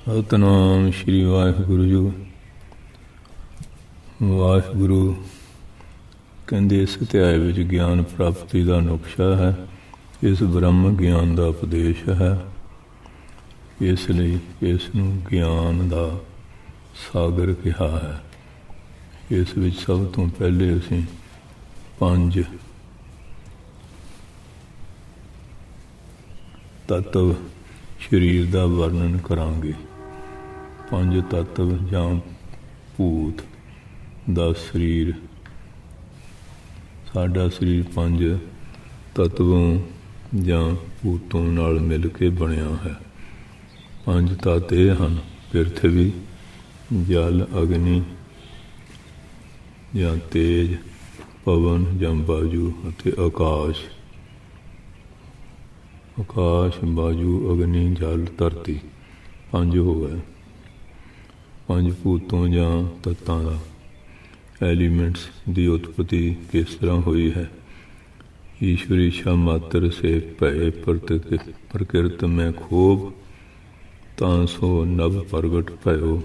ਸਤਿਨਾਮ ਸ਼੍ਰੀ ਵਾਹਿਗੁਰੂ ਜੀ। ਵਾਹਿਗੁਰੂ ਕਹਿੰਦੇ ਇਸ ਅਧਿਆਇ ਵਿੱਚ ਗਿਆਨ ਪ੍ਰਾਪਤੀ ਦਾ ਨੁਕਸ਼ਾ ਹੈ। ਇਸ ਬ੍ਰਹਮ ਗਿਆਨ ਦਾ ਉਪਦੇਸ਼ ਹੈ। ਇਸ ਲਈ ਇਸ ਨੂੰ ਗਿਆਨ ਦਾ ਸਾਗਰ ਕਿਹਾ ਹੈ। ਇਸ ਵਿੱਚ ਸਭ ਤੋਂ ਪਹਿਲੇ ਅਸੀਂ 5 ਤੱਤਵ ਸਰੀਰ ਦਾ ਵਰਣਨ ਕਰਾਂਗੇ। 5 ਤੱਤਵ ਜਾਂ ਭੂਤ ਦਾ ਸਰੀਰ। ਸਾਡਾ ਸਰੀਰ 5 ਤੱਤਵੋਂ ਜਾਂ ਭੂਤੋਂ ਨਾਲ ਮਿਲ ਕੇ ਬਣਿਆ ਹੈ। 5 ਤੱਤ ਇਹ ਹਨ: ਪ੍ਰਿਥਵੀ, ਜਲ, ਅਗਨੀ ਜਾਂ ਤੇਜ, ਪਵਨ ਜਾਂ ਵਾਯੂ ਅਤੇ ਆਕਾਸ਼। ਆਕਾਸ਼, ਵਾਯੂ, ਅਗਨੀ, ਜਲ, ਧਰਤੀ 5 ਹੋ ਗਏ। 5 ਭੂਤੋਂ ਜਾਂ ਤੱਤਾਂ ਦਾ ਐਲੀਮੈਂਟਸ ਦੀ ਉਤਪਤੀ ਕਿਸ ਤਰ੍ਹਾਂ ਹੋਈ ਹੈ। ਈਸ਼ਵਰ ਇੱਛਾ ਮਾਤਰ ਸੇ ਭਏ ਪ੍ਰਕਿਰਤ ਮੈਂ ਖੋਬ, ਤਾਂ ਸੋ ਨਭ ਪ੍ਰਗਟ ਭਇਓ।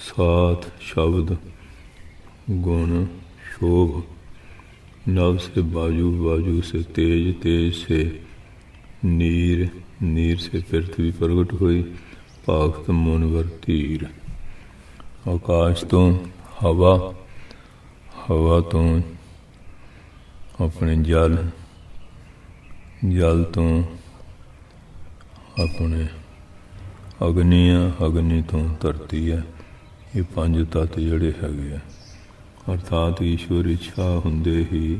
ਸਾਥ शब्द गुण शोभ। नभ से वायु, वायु से तेज, तेज से नीर, नीर से पृथ्वी प्रगट हुई। भागत मुनवर धीर। आकाश तो हवा, हवा तो अपने जल, जल तो अपने अग्नि, अग्नि तो धरती है। ये 5 तत्त ਜਿਹੜੇ ਹੈਗੇ ਆ। अर्थात ईश्वर इच्छा ਹੁੰਦੇ ਹੀ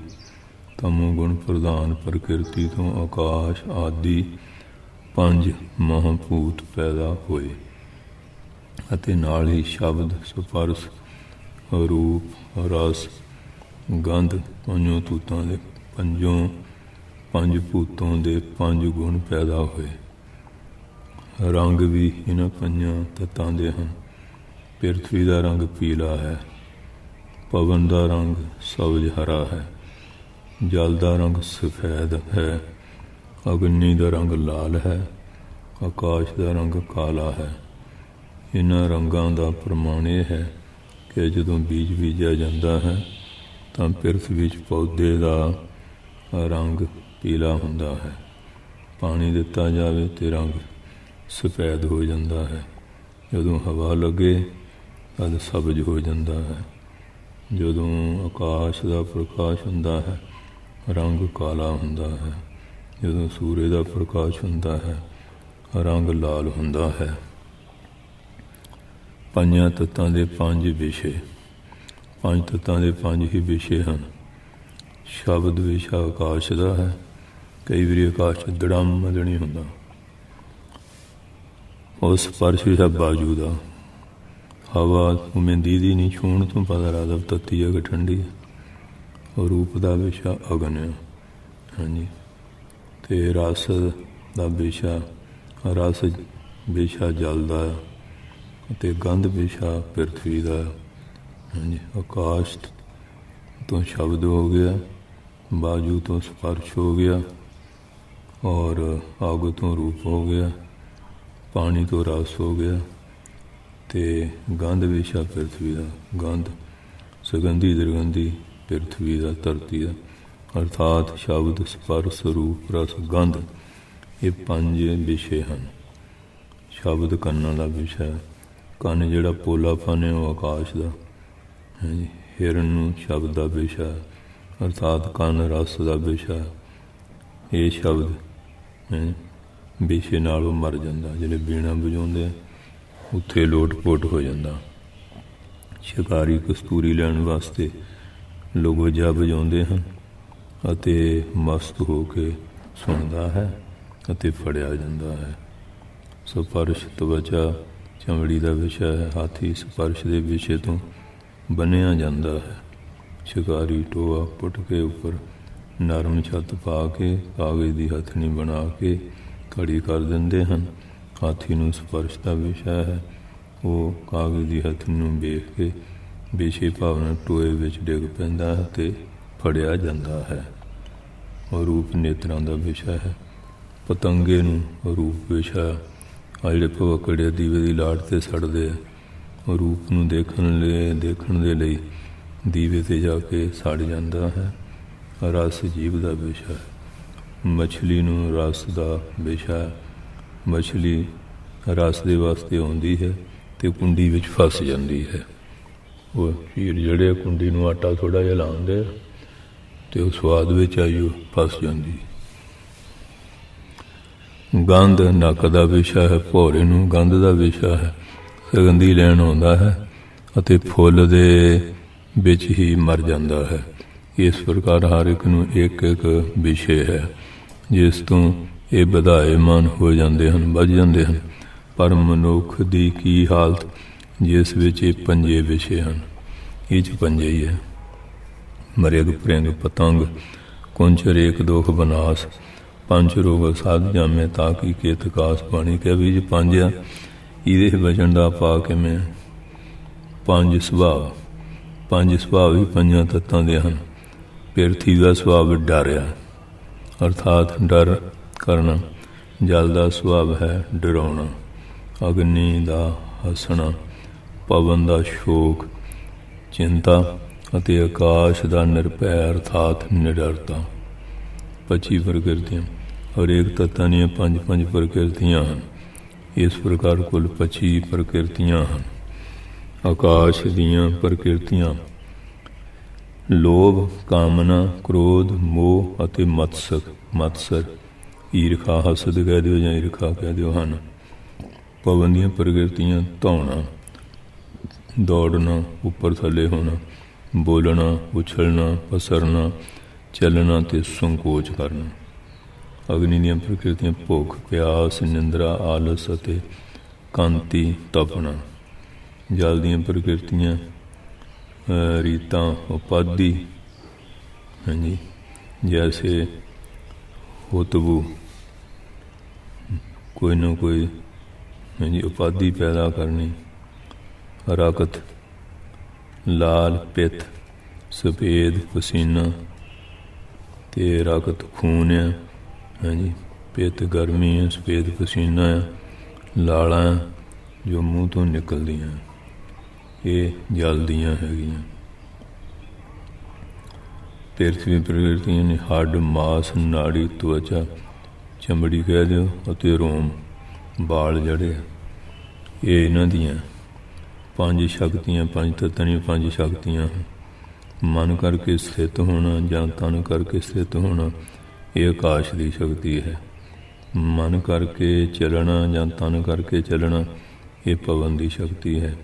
ਤਮੋ ਗੁਣ ਪ੍ਰਧਾਨ ਪ੍ਰਕਿਰਤੀ ਤੋਂ ਆਕਾਸ਼ ਆਦਿ 5 ਮਹਾਭੂਤ ਪੈਦਾ ਹੋਏ ਅਤੇ ਨਾਲ ਹੀ ਸ਼ਬਦ, ਸਪਰਸ਼, ਰੂਪ, ਰਸ, ਗੰਧ 5 ਤੂਤਾਂ ਦੇ 5 ਭੂਤੋਂ ਦੇ 5 ਗੁਣ ਪੈਦਾ ਹੋਏ। ਰੰਗ ਵੀ ਇਹਨਾਂ 5 ਤੱਤਾਂ ਦੇ ਹਨ। ਪ੍ਰਿਥਵੀ ਦਾ ਰੰਗ ਪੀਲਾ ਹੈ, ਪਵਨ ਦਾ ਰੰਗ ਸਬਜ਼ ਹਰਾ ਹੈ, ਜਲ ਦਾ ਰੰਗ ਸਫੈਦ ਹੈ, ਅਗਨੀ ਦਾ ਰੰਗ ਲਾਲ ਹੈ, ਆਕਾਸ਼ ਦਾ ਰੰਗ ਕਾਲਾ ਹੈ। ਇਹਨਾਂ ਰੰਗਾਂ ਦਾ ਪ੍ਰਮਾਣ ਇਹ ਹੈ ਕਿ ਜਦੋਂ ਬੀਜ ਬੀਜਿਆ ਜਾਂਦਾ ਹੈ ਤਾਂ ਪ੍ਰਿਥਵੀ ਵਿੱਚ ਪੌਦੇ ਦਾ ਰੰਗ ਪੀਲਾ ਹੁੰਦਾ ਹੈ। ਪਾਣੀ ਦਿੱਤਾ ਜਾਵੇ ਤੇ ਰੰਗ ਸਫੈਦ ਹੋ ਜਾਂਦਾ ਹੈ। ਜਦੋਂ ਹਵਾ ਲੱਗੇ ਤਦ ਸਬਜ਼ ਹੋ ਜਾਂਦਾ ਹੈ। ਜਦੋਂ ਆਕਾਸ਼ ਦਾ ਪ੍ਰਕਾਸ਼ ਹੁੰਦਾ ਹੈ ਰੰਗ ਕਾਲਾ ਹੁੰਦਾ ਹੈ। ਜਦੋਂ ਸੂਰਜ ਦਾ ਪ੍ਰਕਾਸ਼ ਹੁੰਦਾ ਹੈ ਰੰਗ ਲਾਲ ਹੁੰਦਾ ਹੈ। 5 ਤੱਤਾਂ ਦੇ 5 ਵਿਸ਼ੇ। 5 ਤੱਤਾਂ ਦੇ 5 ਹੀ ਵਿਸ਼ੇ ਹਨ। ਸ਼ਬਦ ਵਿਸ਼ਾ ਆਕਾਸ਼ ਦਾ ਹੈ। ਕਈ ਵਾਰੀ ਆਕਾਸ਼ ਦੜਮ ਮਦਣੀ ਹੁੰਦਾ। ਉਸ ਸਪਰਸ਼ ਵਿਸ਼ਾ ਵਾਯੂ ਦਾ। ਹਵਾ ਉਵੇਂ ਦੀਦੀ ਨਹੀਂ, ਛੂਹਣ ਤੋਂ ਪਤਾ ਲੱਗਦਾ ਤੱਤੀ ਹੈ ਕਿ ਠੰਡੀ ਹੈ। ਰੂਪ ਦਾ ਵਿਸ਼ਾ ਅਗਨ ਹੈ। ਹਾਂਜੀ। ਅਤੇ ਰਸ ਦਾ ਵਿਸ਼ਾ, ਰਸ ਵਿਸ਼ਾ ਜਲ ਦਾ ਅਤੇ ਗੰਧ ਵਿਸ਼ਾ ਪ੍ਰਿਥਵੀ ਦਾ। ਹਾਂਜੀ। ਆਕਾਸ਼ ਤੋਂ ਸ਼ਬਦ ਹੋ ਗਿਆ, ਵਾਯੂ ਤੋਂ ਸਪਰਸ਼ ਹੋ ਗਿਆ, ਔਰ ਅੱਗ ਤੋਂ ਰੂਪ ਹੋ ਗਿਆ, ਪਾਣੀ ਤੋਂ ਰਸ ਹੋ ਗਿਆ, ਅਤੇ ਗੰਧ ਵਿਸ਼ਾ ਪ੍ਰਿਥਵੀ ਦਾ। ਗੰਧ ਸੁਗੰਧੀ ਦੁਰਗੰਧੀ ਪ੍ਰਿਥਵੀ ਦਾ, ਧਰਤੀ ਦਾ। ਅਰਥਾਤ ਸ਼ਬਦ, ਸਪਰਸ਼, ਰੂਪ, ਰਸ, ਗੰਧ ਇਹ 5 ਵਿਸ਼ੇ ਹਨ। ਸ਼ਬਦ ਕੰਨਾਂ ਦਾ ਵਿਸ਼ਾ ਹੈ। ਕੰਨ ਜਿਹੜਾ ਪੋਲਾਪਨ ਹੈ ਉਹ ਆਕਾਸ਼ ਦਾ। ਹਾਂਜੀ। ਹਿਰਨ ਨੂੰ ਸ਼ਬਦ ਦਾ ਵਿਸ਼ਾ ਹੈ। ਅਰਥਾਤ ਕੰਨ ਰਸ ਦਾ ਵਿਸ਼ਾ। ਇਹ ਸ਼ਬਦ ਵਿਸ਼ੇ ਨਾਲ ਉਹ ਮਰ ਜਾਂਦਾ। ਜਿਹੜੇ ਬੀਣਾ ਵਜਾਉਂਦੇ ਆ ਉੱਥੇ ਲੋਟ ਪੋਟ ਹੋ ਜਾਂਦਾ। ਸ਼ਿਕਾਰੀ ਕਸਤੂਰੀ ਲੈਣ ਵਾਸਤੇ ਲੋਗੋਜਾ ਵਜਾਉਂਦੇ ਹਨ ਅਤੇ ਮਸਤ ਹੋ ਕੇ ਸੁਣਦਾ ਹੈ ਅਤੇ ਫੜਿਆ ਜਾਂਦਾ ਹੈ। ਸਪਰਸ਼ ਤਵਚਾ ਚਮੜੀ ਦਾ ਵਿਸ਼ਾ ਹੈ। ਹਾਥੀ ਸਪਰਸ਼ ਦੇ ਵਿਸ਼ੇ ਤੋਂ ਬੰਨ੍ਹਿਆ ਜਾਂਦਾ ਹੈ। ਸ਼ਿਕਾਰੀ ਟੋਆ ਪੁੱਟ ਕੇ ਉੱਪਰ ਨਰਮ ਛੱਤ ਪਾ ਕੇ ਕਾਗਜ਼ ਦੀ ਹਥਨੀ ਬਣਾ ਕੇ ਘੜੀ ਕਰ ਦਿੰਦੇ ਹਨ। ਹਾਥੀ ਨੂੰ ਸਪਰਸ਼ ਦਾ ਵਿਸ਼ਾ ਹੈ। ਉਹ ਕਾਗਜ਼ ਦੀ ਹਥਨੀ ਨੂੰ ਵੇਖ ਕੇ ਵਿਸ਼ੇ ਭਾਵਨਾ ਟੋਏ ਵਿੱਚ ਡਿੱਗ ਪੈਂਦਾ ਹੈ ਅਤੇ ਫੜਿਆ ਜਾਂਦਾ ਹੈ। ਰੂਪ ਨੇਤਰਾਂ ਦਾ ਵਿਸ਼ਾ ਹੈ। ਪਤੰਗੇ ਨੂੰ ਰੂਪ ਵਿਸ਼ਾ ਆ ਜਿਹੜੇ ਭਵਕੜੇ ਦੀਵੇ ਦੀ ਲਾਟ 'ਤੇ ਸੜਦੇ ਆ, ਉਹ ਰੂਪ ਨੂੰ ਦੇਖਣ ਦੇ ਲਈ ਦੀਵੇ 'ਤੇ ਜਾ ਕੇ ਸੜ ਜਾਂਦਾ ਹੈ। ਰਸ ਜੀਵ ਦਾ ਵਿਸ਼ਾ ਹੈ, ਮਛਲੀ ਨੂੰ ਰਸ ਦਾ ਵਿਸ਼ਾ ਹੈ। ਮਛਲੀ ਰਸ ਦੇ ਵਾਸਤੇ ਆਉਂਦੀ ਹੈ ਅਤੇ ਕੁੰਡੀ ਵਿੱਚ ਫਸ ਜਾਂਦੀ ਹੈ। ਉਹ ਹੀਰ ਜਿਹੜੇ ਕੁੰਡੀ ਨੂੰ ਆਟਾ ਥੋੜ੍ਹਾ ਜਿਹਾ ਲਾਉਂਦੇ ਆ ਅਤੇ ਉਹ ਸਵਾਦ ਵਿੱਚ ਆਈ ਫਸ ਜਾਂਦੀ। ਗੰਧ ਨੱਕ ਦਾ ਵਿਸ਼ਾ ਹੈ, ਭੌਰੇ ਨੂੰ ਗੰਧ ਦਾ ਵਿਸ਼ਾ ਹੈ। ਸੁਗੰਧੀ ਲੈਣ ਆਉਂਦਾ ਹੈ ਅਤੇ ਫੁੱਲ ਦੇ ਵਿੱਚ ਹੀ ਮਰ ਜਾਂਦਾ ਹੈ। ਇਸ ਪ੍ਰਕਾਰ ਹਰ ਇੱਕ ਨੂੰ ਇੱਕ ਇੱਕ ਵਿਸ਼ੇ ਹੈ, ਜਿਸ ਤੋਂ ਇਹ ਵਧਾਏਮਾਨ ਹੋ ਜਾਂਦੇ ਹਨ, ਵੱਧ ਜਾਂਦੇ ਹਨ। ਪਰ ਮਨੁੱਖ ਦੀ ਕੀ ਹਾਲਤ, ਜਿਸ ਵਿੱਚ ਇਹ ਪੰਜੇ ਵਿਸ਼ੇ ਹਨ। ਇਹ 'ਚ ਪੰਜੇ ਹੀ ਹੈ, ਮਰਿਗ ਭ੍ਰਿੰਗ ਪਤੰਗ ਕੁੰਚਰ ਏਕ ਦੋਖ ਬਨਾਸ ਪੰਜ ਰੋਗ ਸਾਧ ਜਾਮੇ ਤਾਂ ਕੀ ਕੇਤ ਕਾਸ। ਬਾਣੀ ਕਹਿ ਵੀ 'ਚ ਪੰਜ ਆ, ਇਹਦੇ ਬਚਣ ਦਾ ਪਾ ਕਿਵੇਂ? ਪੰਜ ਸੁਭਾਅ ਵੀ ਪੰਜਾਂ ਤੱਤਾਂ ਦੇ ਹਨ। ਪਿਰਥੀ ਦਾ ਸੁਭਾਅ ਡਰਿਆ, ਅਰਥਾਤ ਡਰ ਕਰਨਾ। ਜਲ ਦਾ ਸੁਭਾਅ ਹੈ ਡਰਾਉਣਾ। ਅਗਨੀ ਦਾ ਹੱਸਣਾ, ਪਵਨ ਦਾ ਸ਼ੋਕ ਚਿੰਤਾ ਅਤੇ ਆਕਾਸ਼ ਦਾ ਨਿਰਭੈ ਅਰਥਾਤ ਨਿਡਰਤਾ। 25 ਪ੍ਰਕਿਰਤੀਆਂ, ਹਰੇਕ ਤੱਤਾਂ ਦੀਆਂ ਪੰਜ ਪ੍ਰਕਿਰਤੀਆਂ ਹਨ। ਇਸ ਪ੍ਰਕਾਰ ਕੁੱਲ 25 ਪ੍ਰਕਿਰਤੀਆਂ ਹਨ। ਆਕਾਸ਼ ਦੀਆਂ ਪ੍ਰਕਿਰਤੀਆਂ ਲੋਭ, ਕਾਮਨਾ, ਕ੍ਰੋਧ, ਮੋਹ ਅਤੇ ਮਤਸਰ, ਈਰਖਾ, ਹਸਦ ਕਹਿ ਦਿਓ ਜਾਂ ਈਰਖਾ ਕਹਿ ਦਿਓ ਹਨ। ਪਵਨ ਦੀਆਂ ਪ੍ਰਕਿਰਤੀਆਂ ਧੌਣਾ, ਦੌੜਨਾ, ਉੱਪਰ ਥੱਲੇ ਹੋਣਾ, ਬੋਲਣਾ, ਉਛਲਣਾ, ਪਸਰਨਾ, ਚੱਲਣਾ ਅਤੇ ਸੰਕੋਚ ਕਰਨਾ। ਅਗਨੀ ਦੀਆਂ ਪ੍ਰਕਿਰਤੀਆਂ ਭੁੱਖ, ਪਿਆਸ, ਨਿੰਦਰਾ, ਆਲਸ ਅਤੇ ਕਾਂਤੀ, ਤਪਣਾ। ਜਲ ਦੀਆਂ ਪ੍ਰਕਿਰਤੀਆਂ ਰੀਤਾਂ, ਉਪਾਧੀ, ਹਾਂਜੀ, ਜੈਸੇ ਹੁਤਬੂ, ਕੋਈ ਨਾ ਕੋਈ ਹਾਂਜੀ ਉਪਾਧੀ ਪੈਦਾ ਕਰਨੀ। ਰਕਤ, ਲਾਲ, ਪਿੱਤ, ਸਫੇਦ ਪਸੀਨਾ ਅਤੇ ਰਕਤ ਖੂਨ ਆ, ਹਾਂਜੀ, ਪਿੱਤ ਗਰਮੀ ਹੈ, ਸਫੇਦ ਪਸੀਨਾ ਆ, ਲਾਲਾਂ ਜੋ ਮੂੰਹ ਤੋਂ ਨਿਕਲਦੀਆਂ, ਇਹ ਜਲ ਦੀਆਂ ਹੈਗੀਆਂ। ਪਿਰਥਵੀ ਪ੍ਰਕਿਰਤੀਆਂ ਨੇ ਹੱਡ, ਮਾਸ, ਨਾੜੀ, ਤਵਚਾ, ਚਮੜੀ ਕਹਿ ਦਿਓ ਅਤੇ ਰੋਮ, ਬਾਲ ਜਿਹੜੇ ਇਹ ਇਹਨਾਂ ਦੀਆਂ ਪੰਜ ਸ਼ਕਤੀਆਂ, ਪੰਜ ਤੱਤਾਂ ਦੀਆਂ ਪੰਜ ਸ਼ਕਤੀਆਂ। ਮਨ ਕਰਕੇ ਸਥਿਤ ਹੋਣਾ ਜਾਂ ਤਨ ਕਰਕੇ ਸਥਿਤ ਹੋਣਾ, ਇਹ ਆਕਾਸ਼ ਦੀ ਸ਼ਕਤੀ ਹੈ। ਮਨ ਕਰਕੇ ਚੱਲਣਾ ਜਾਂ ਤਨ ਕਰਕੇ ਚੱਲਣਾ, ਇਹ ਪਵਨ ਦੀ ਸ਼ਕਤੀ ਹੈ।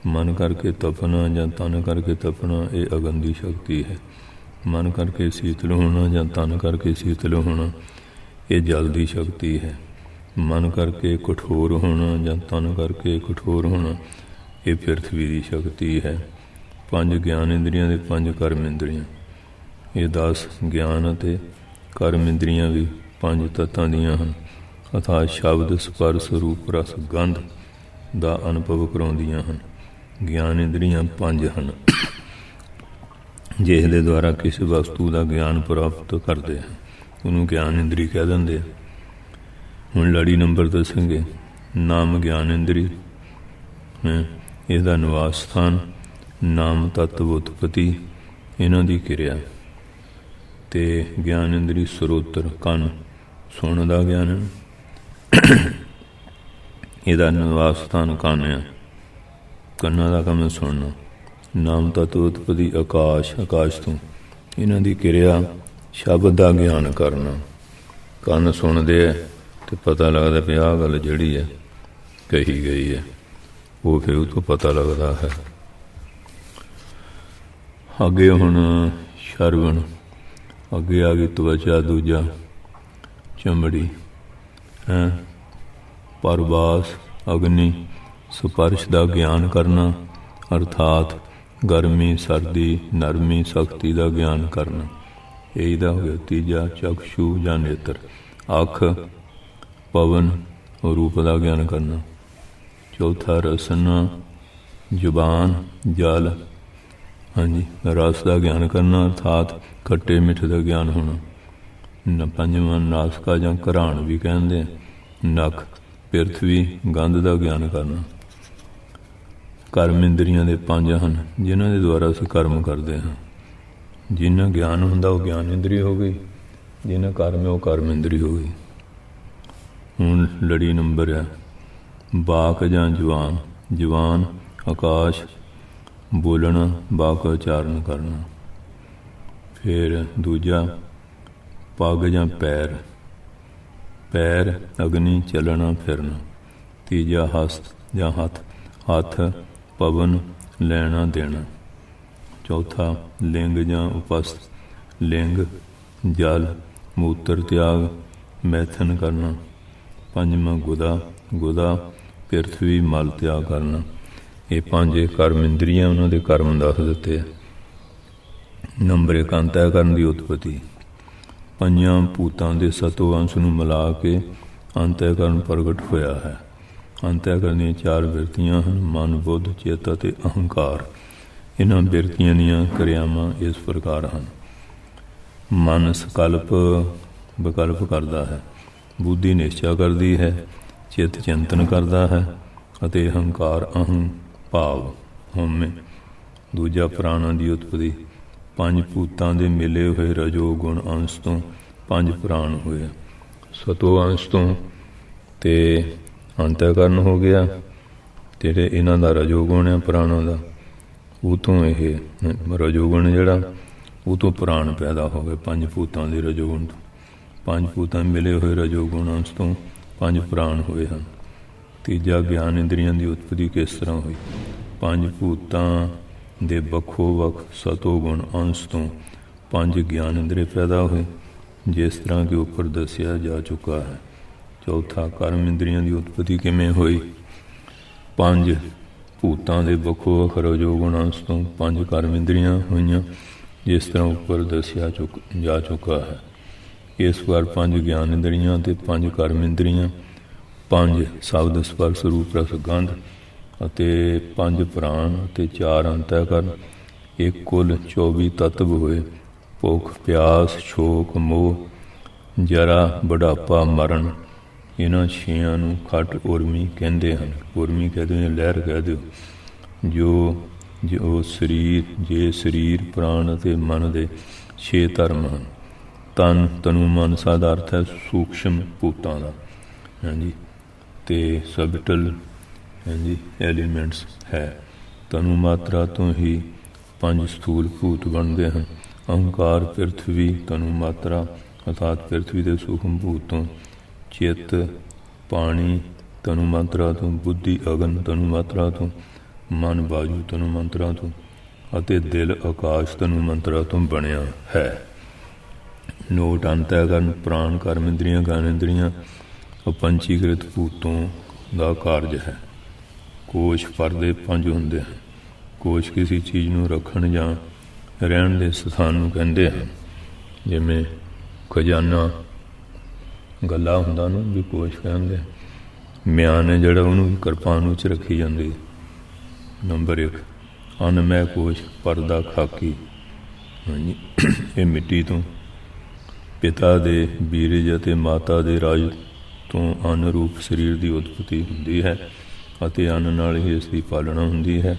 ਮਨ ਕਰਕੇ ਤਪਣਾ ਜਾਂ ਤਨ ਕਰਕੇ ਤਪਣਾ, ਇਹ ਅਗਨ ਦੀ ਸ਼ਕਤੀ ਹੈ। ਮਨ ਕਰਕੇ ਸੀਤਲ ਹੋਣਾ ਜਾਂ ਤਨ ਕਰਕੇ ਸੀਤਲ ਹੋਣਾ, ਇਹ ਜਲ ਦੀ ਸ਼ਕਤੀ ਹੈ। ਮਨ ਕਰਕੇ ਕਠੋਰ ਹੋਣਾ ਜਾਂ ਤਨ ਕਰਕੇ ਕਠੋਰ ਹੋਣਾ, ਇਹ ਪਿਰਥਵੀ ਦੀ ਸ਼ਕਤੀ ਹੈ। ਪੰਜ ਗਿਆਨ ਇੰਦਰੀਆਂ ਦੇ ਪੰਜ ਕਰਮ ਇੰਦਰੀਆਂ, ਇਹ 10 ਗਿਆਨ ਅਤੇ ਕਰਮ ਇੰਦਰੀਆਂ ਵੀ ਪੰਜ ਤੱਤਾਂ ਦੀਆਂ ਹਨ। ਅਰਥਾਤ ਸ਼ਬਦ, ਸਪਰਸ਼, ਰੂਪ, ਰਸ, ਗੰਧ ਦਾ ਅਨੁਭਵ ਕਰਾਉਂਦੀਆਂ ਹਨ। ਗਿਆਨ ਇੰਦਰੀਆਂ ਪੰਜ ਹਨ, ਜਿਸ ਦੇ ਦੁਆਰਾ ਕਿਸੇ ਵਸਤੂ ਦਾ ਗਿਆਨ ਪ੍ਰਾਪਤ ਕਰਦੇ ਹਨ, ਉਹਨੂੰ ਗਿਆਨ ਇੰਦਰੀ ਕਹਿ ਦਿੰਦੇ ਆ। ਹੁਣ ਲੜੀ ਨੰਬਰ ਦੱਸਾਂਗੇ। ਨਾਮ ਗਿਆਨ ਇੰਦਰੀ, ਇਹਦਾ ਨਿਵਾਸ ਸਥਾਨ, ਨਾਮ ਤੱਤਵ ਉਤਪਤੀ, ਇਹਨਾਂ ਦੀ ਕਿਰਿਆ। ਅਤੇ ਗਿਆਨ ਇੰਦਰੀ ਸਰੋਤਰ, ਕੰਨ, ਸੁਣਨ ਦਾ ਗਿਆਨ, ਇਹਦਾ ਨਿਵਾਸ ਸਥਾਨ ਕੰਨ ਆ, ਕੰਨਾਂ ਦਾ ਕੰਮ ਸੁਣਨਾ। ਨਾਮ ਤੱਤਵ ਉਤਪਤੀ ਆਕਾਸ਼ ਤੋਂ, ਇਹਨਾਂ ਦੀ ਕਿਰਿਆ ਸ਼ਬਦ ਦਾ ਗਿਆਨ ਕਰਨਾ। ਕੰਨ ਸੁਣਦੇ ਹੈ ਅਤੇ ਪਤਾ ਲੱਗਦਾ ਵੀ ਆਹ ਗੱਲ ਜਿਹੜੀ ਹੈ ਕਹੀ ਗਈ ਹੈ, ਉਹ ਫਿਰ ਉਹ ਤੋਂ ਪਤਾ ਲੱਗਦਾ ਹੈ। ਅੱਗੇ ਹੁਣ ਸ਼ਰਵਣ, ਅੱਗੇ ਆ ਗਈ ਤਵਚਾ, ਦੂਜਾ ਚਮੜੀ, ਪਰਵਾਸ, ਅਗਨੀ, ਸਪਰਸ਼ ਦਾ ਗਿਆਨ ਕਰਨਾ, ਅਰਥਾਤ ਗਰਮੀ, ਸਰਦੀ, ਨਰਮੀ, ਸਖਤੀ ਦਾ ਗਿਆਨ ਕਰਨਾ, ਇਹਦਾ ਹੋ ਗਿਆ। ਤੀਜਾ ਚਕਸ਼ੂ ਜਾਂ ਨੇਤਰ, ਅੱਖ, ਪਵਨ, ਰੂਪ ਦਾ ਗਿਆਨ ਕਰਨਾ। ਚੌਥਾ ਰਸਨਾ, ਜ਼ੁਬਾਨ, ਜਲ, ਹਾਂਜੀ, ਰਸ ਦਾ ਗਿਆਨ ਕਰਨਾ, ਅਰਥਾਤ ਖੱਟੇ ਮਿੱਠੇ ਦਾ ਗਿਆਨ ਹੋਣਾ। ਪੰਜਵਾਂ ਨਾਸਕਾ ਜਾਂ ਘਰਾਣ ਵੀ ਕਹਿੰਦੇ, ਨੱਕ, ਪਿਰਥਵੀ ਗੰਧ ਦਾ ਗਿਆਨ ਕਰਨਾ। ਕਰਮ ਇੰਦਰੀਆਂ ਦੇ 5 ਹਨ ਜਿਨ੍ਹਾਂ ਦੇ ਦੁਆਰਾ ਅਸੀਂ ਕਰਮ ਕਰਦੇ ਹਾਂ। ਜਿਨ੍ਹਾਂ ਗਿਆਨ ਹੁੰਦਾ ਉਹ ਗਿਆਨ ਇੰਦਰੀ ਹੋ ਗਈ, ਜਿਨ੍ਹਾਂ ਕਰਮ ਹੈ ਉਹ ਕਰਮ ਇੰਦਰੀ ਹੋ ਗਈ। ਹੁਣ ਲੜੀ ਨੰਬਰ ਹੈ ਵਾਕ ਜਾਂ ਜਵਾਨ। ਜਵਾਨ ਆਕਾਸ਼, ਬੋਲਣਾ, ਵਾਕ ਉਚਾਰਨ ਕਰਨਾ। ਫਿਰ ਦੂਜਾ ਪੱਗ ਜਾਂ ਪੈਰ, ਪੈਰ ਅਗਨੀ, ਚੱਲਣਾ ਫਿਰਨਾ। ਤੀਜਾ ਹਸਤ ਜਾਂ ਹੱਥ, ਹੱਥ ਪਵਨ, ਲੈਣਾ ਦੇਣਾ। ਚੌਥਾ ਲਿੰਗ ਜਾਂ ਉਪਸਥ, ਲਿੰਗ ਜਲ, ਮੂਤਰ ਤਿਆਗ, ਮੈਥਨ ਕਰਨਾ। ਪੰਜਵਾਂ ਗੁਦਾ, ਗੁਦਾ ਪਿਰਥਵੀ ਮਲ ਤਿਆਗ ਕਰਨਾ। ਇਹ 5 ਕਰਮ ਇੰਦਰੀਆਂ, ਉਹਨਾਂ ਦੇ ਕਰਮ ਦੱਸ ਦਿੱਤੇ ਆ। ਨੰਬਰ 1 ਅੰਤःਕਰਨ ਦੀ ਉਤਪਤੀ। 5 ਭੂਤਾਂ ਦੇ ਸਤੋ ਅੰਸ਼ ਨੂੰ ਮਿਲਾ ਕੇ ਅੰਤःਕਰਨ ਪ੍ਰਗਟ ਹੋਇਆ ਹੈ। ਅੰਤःਕਰਨ ਦੀਆਂ 4 ਬਿਰਤੀਆਂ ਹਨ, ਮਨ, ਬੁੱਧ, ਚਿੱਤ ਅਤੇ ਅਹੰਕਾਰ। ਇਹਨਾਂ ਬਿਰਤੀਆਂ ਦੀਆਂ ਕਿਰਿਆਵਾਂ ਇਸ ਪ੍ਰਕਾਰ ਹਨ। ਮਨ ਸੰਕਲਪ ਵਿਕਲਪ ਕਰਦਾ ਹੈ, ਬੁੱਧੀ ਨਿਸ਼ਚਾ ਕਰਦੀ ਹੈ, ਚਿੱਤ ਚਿੰਤਨ ਕਰਦਾ ਹੈ ਅਤੇ ਅਹੰਕਾਰ ਅਹੰ ਭਾਵ ਹਉਮੈ। ਦੂਜਾ ਪ੍ਰਾਣਾਂ ਦੀ ਉਤਪਤੀ। 5 ਭੂਤਾਂ ਦੇ ਮਿਲੇ ਹੋਏ ਰਜੋ ਗੁਣ ਅੰਸ਼ ਤੋਂ 5 ਪ੍ਰਾਣ ਹੋਏ। ਸਤੋ ਅੰਸ਼ ਤੋਂ ਤੇ ਅੰਤःਕਰਨ ਹੋ ਗਿਆ, ਜਿਹੜੇ ਇਹਨਾਂ ਦਾ ਰਜੋਗੁਣ ਹੈ ਪ੍ਰਾਣਾਂ ਦਾ, ਉਹ ਤੋਂ ਇਹ ਰਜੋਗੁਣ ਜਿਹੜਾ ਉਹ ਤੋਂ ਪ੍ਰਾਣ ਪੈਦਾ ਹੋ ਗਏ। 5 ਭੂਤਾਂ ਦੇ ਰਜੋਗੁਣ ਤੋਂ 5 ਭੂਤਾਂ ਮਿਲੇ ਹੋਏ ਰਜੋਗੁਣ ਅੰਸ਼ ਤੋਂ 5 ਪ੍ਰਾਣ ਹੋਏ ਹਨ। ਤੀਜਾ ਗਿਆਨ ਇੰਦਰੀਆਂ ਦੀ ਉਤਪਤੀ ਕਿਸ ਤਰ੍ਹਾਂ ਹੋਈ। 5 ਭੂਤਾਂ ਦੇ ਵੱਖੋ ਵੱਖ ਸਤੋ ਗੁਣ ਅੰਸ਼ ਤੋਂ 5 ਗਿਆਨ ਇੰਦਰੀ ਪੈਦਾ ਹੋਏ, ਜਿਸ ਤਰ੍ਹਾਂ ਕਿ ਉੱਪਰ ਦੱਸਿਆ ਜਾ ਚੁੱਕਾ ਹੈ। ਚੌਥਾ ਕਰਮ ਇੰਦਰੀਆਂ ਦੀ ਉਤਪਤੀ ਕਿਵੇਂ ਹੋਈ। 5 ਭੂਤਾਂ ਦੇ ਵੱਖੋ ਵੱਖ ਰਜੋਗੁਣ ਅੰਸ਼ ਤੋਂ 5 ਕਰਮ ਇੰਦਰੀਆਂ ਹੋਈਆਂ, ਜਿਸ ਤਰ੍ਹਾਂ ਉੱਪਰ ਦੱਸਿਆ ਜਾ ਚੁੱਕਾ ਹੈ। ਇਸ ਵਾਰ 5 ਗਿਆਨ ਇੰਦਰੀਆਂ ਅਤੇ 5 ਕਰਮ ਇੰਦਰੀਆਂ, 5 ਸ਼ਬਦ ਸਪਰਸ਼ ਰੂਪ ਰਸ ਗੰਧ ਅਤੇ 5 ਪ੍ਰਾਣ ਅਤੇ 4 ਅੰਤःਕਰਨ, ਇੱਕ ਕੁੱਲ 24 ਤੱਤਵ ਹੋਏ। ਭੁੱਖ, ਪਿਆਸ, ਸ਼ੋਕ, ਮੋਹ, ਜਰਾ, ਬੁਢਾਪਾ, ਮਰਨ, ਇਹਨਾਂ 6 ਨੂੰ ਖੱਟ ਉਰਮੀ ਕਹਿੰਦੇ ਹਨ। ਉਰਮੀ ਕਹਿ ਦਿਓ ਜਾਂ ਲਹਿਰ ਕਹਿ ਦਿਓ। ਜੋ ਸਰੀਰ, ਜੇ ਸਰੀਰ, ਪ੍ਰਾਣ ਅਤੇ ਮਨ ਦੇ 6 ਧਰਮ ਹਨ। ਤਨ, ਤਨੂ, ਮਨ ਦਾ ਅਰਥ ਹੈ ਸੂਖਸ਼ਮ ਭੂਤਾਂ ਦਾ, ਹਾਂਜੀ, ਅਤੇ ਸਬਟਲ, ਹਾਂਜੀ, ਐਲੀਮੈਂਟਸ ਹੈ। ਤਨੂ ਮਾਤਰਾ ਤੋਂ ਹੀ 5 ਸਥੂਲ ਭੂਤ ਬਣਦੇ ਹਨ। ਅਹੰਕਾਰ ਪਿਰਥਵੀ ਤਨੂ ਮਾਤਰਾ ਅਰਥਾਤ ਪਿਰਥਵੀ ਦੇ ਸੂਖਮ ਭੂਤ ਤੋਂ, ਚਿੱਤ ਪਾਣੀ ਤਨੂ ਮਾਤਰਾ ਤੋਂ, ਬੁੱਧੀ ਅਗਨ ਤਨੂ ਮਾਤਰਾ ਤੋਂ, ਮਨ ਵਾਯੂ ਤਨੂ ਮਾਤਰਾ ਤੋਂ ਅਤੇ ਦਿਲ ਆਕਾਸ਼ ਤਨੂ ਮਾਤਰਾ ਤੋਂ ਬਣਿਆ ਹੈ। ਨੋਟ ਅੰਤःਕਰਨ ਪ੍ਰਾਣ ਕਰਮ ਇੰਦਰੀਆਂ ਗਿਆਨ ਇੰਦਰੀਆਂ ਅਪੰਚੀਕ੍ਰਿਤ ਭੂਤੋਂ ਦਾ ਕਾਰਜ ਹੈ। ਕੋਸ਼ ਪਰਦੇ 5 ਹੁੰਦੇ ਹਨ। ਕੋਸ਼ ਕਿਸੇ ਚੀਜ਼ ਨੂੰ ਰੱਖਣ ਜਾਂ ਰਹਿਣ ਦੇ ਸਥਾਨ ਨੂੰ ਕਹਿੰਦੇ ਹਨ। ਜਿਵੇਂ ਖਜ਼ਾਨਾ ਗੱਲਾ ਹੁੰਦਾ ਨੂੰ ਵੀ ਕੋਸ਼ ਕਹਿੰਦੇ। ਮਿਆਨ ਹੈ ਜਿਹੜਾ ਉਹਨੂੰ ਵੀ ਕਿਰਪਾਨ ਵਿੱਚ ਰੱਖੀ ਜਾਂਦੀ। ਨੰਬਰ 1 ਅਨਮੈ ਕੋਸ਼ ਪਰਦਾ ਖਾਕੀ, ਹਾਂਜੀ, ਇਹ ਮਿੱਟੀ ਤੋਂ ਪਿਤਾ ਦੇ ਬੀਰਜ ਅਤੇ ਮਾਤਾ ਦੇ ਰਾਜ ਤੋਂ ਅੰਨ ਰੂਪ ਸਰੀਰ ਦੀ ਉਤਪਤੀ ਹੁੰਦੀ ਹੈ ਅਤੇ ਅੰਨ ਨਾਲ ਹੀ ਇਸ ਦੀ ਪਾਲਣਾ ਹੁੰਦੀ ਹੈ।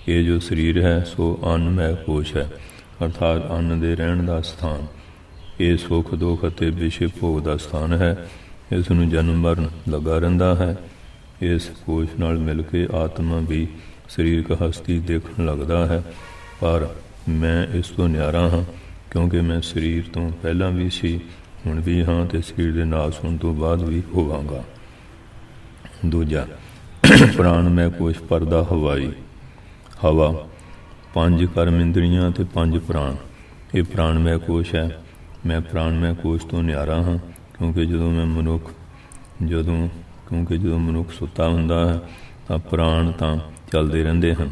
ਇਹ ਜੋ ਸਰੀਰ ਹੈ ਸੋ ਅੰਨਮੈ ਕੋਸ਼ ਹੈ, ਅਰਥਾਤ ਅੰਨ ਦੇ ਰਹਿਣ ਦਾ ਸਥਾਨ। ਇਹ ਸੁੱਖ ਦੁੱਖ ਅਤੇ ਵਿਸ਼ੇ ਭੋਗ ਦਾ ਸਥਾਨ ਹੈ। ਇਸ ਨੂੰ ਜਨਮ ਮਰਨ ਲੱਗਾ ਰਹਿੰਦਾ ਹੈ। ਇਸ ਕੋਸ਼ ਨਾਲ ਮਿਲ ਕੇ ਆਤਮਾ ਵੀ ਸਰੀਰਕ ਹਸਤੀ ਦੇਖਣ ਲੱਗਦਾ ਹੈ, ਪਰ ਮੈਂ ਇਸ ਤੋਂ ਨਿਆਰਾ ਹਾਂ ਕਿਉਂਕਿ ਮੈਂ ਸਰੀਰ ਤੋਂ ਪਹਿਲਾਂ ਵੀ ਸੀ, ਹੁਣ ਵੀ ਹਾਂ ਅਤੇ ਸਰੀਰ ਦੇ ਨਾਸ ਹੋਣ ਤੋਂ ਬਾਅਦ ਵੀ ਹੋਵਾਂਗਾ। ਦੂਜਾ ਪ੍ਰਾਣਮੈ ਕੋਸ਼ ਪਰਦਾ ਹਵਾਈ, ਹਵਾ 5 ਕਰਮ ਇੰਦਰੀਆਂ ਅਤੇ 5 ਪ੍ਰਾਣ, ਇਹ ਪ੍ਰਾਣਮੈ ਕੋਸ਼ ਹੈ। ਮੈਂ ਪ੍ਰਾਣਮੈ ਕੋਸ਼ ਤੋਂ ਨਿਆਰਾ ਹਾਂ ਕਿਉਂਕਿ ਜਦੋਂ ਮਨੁੱਖ ਸੁੱਤਾ ਹੁੰਦਾ ਹੈ ਤਾਂ ਪ੍ਰਾਣ ਤਾਂ ਚੱਲਦੇ ਰਹਿੰਦੇ ਹਨ,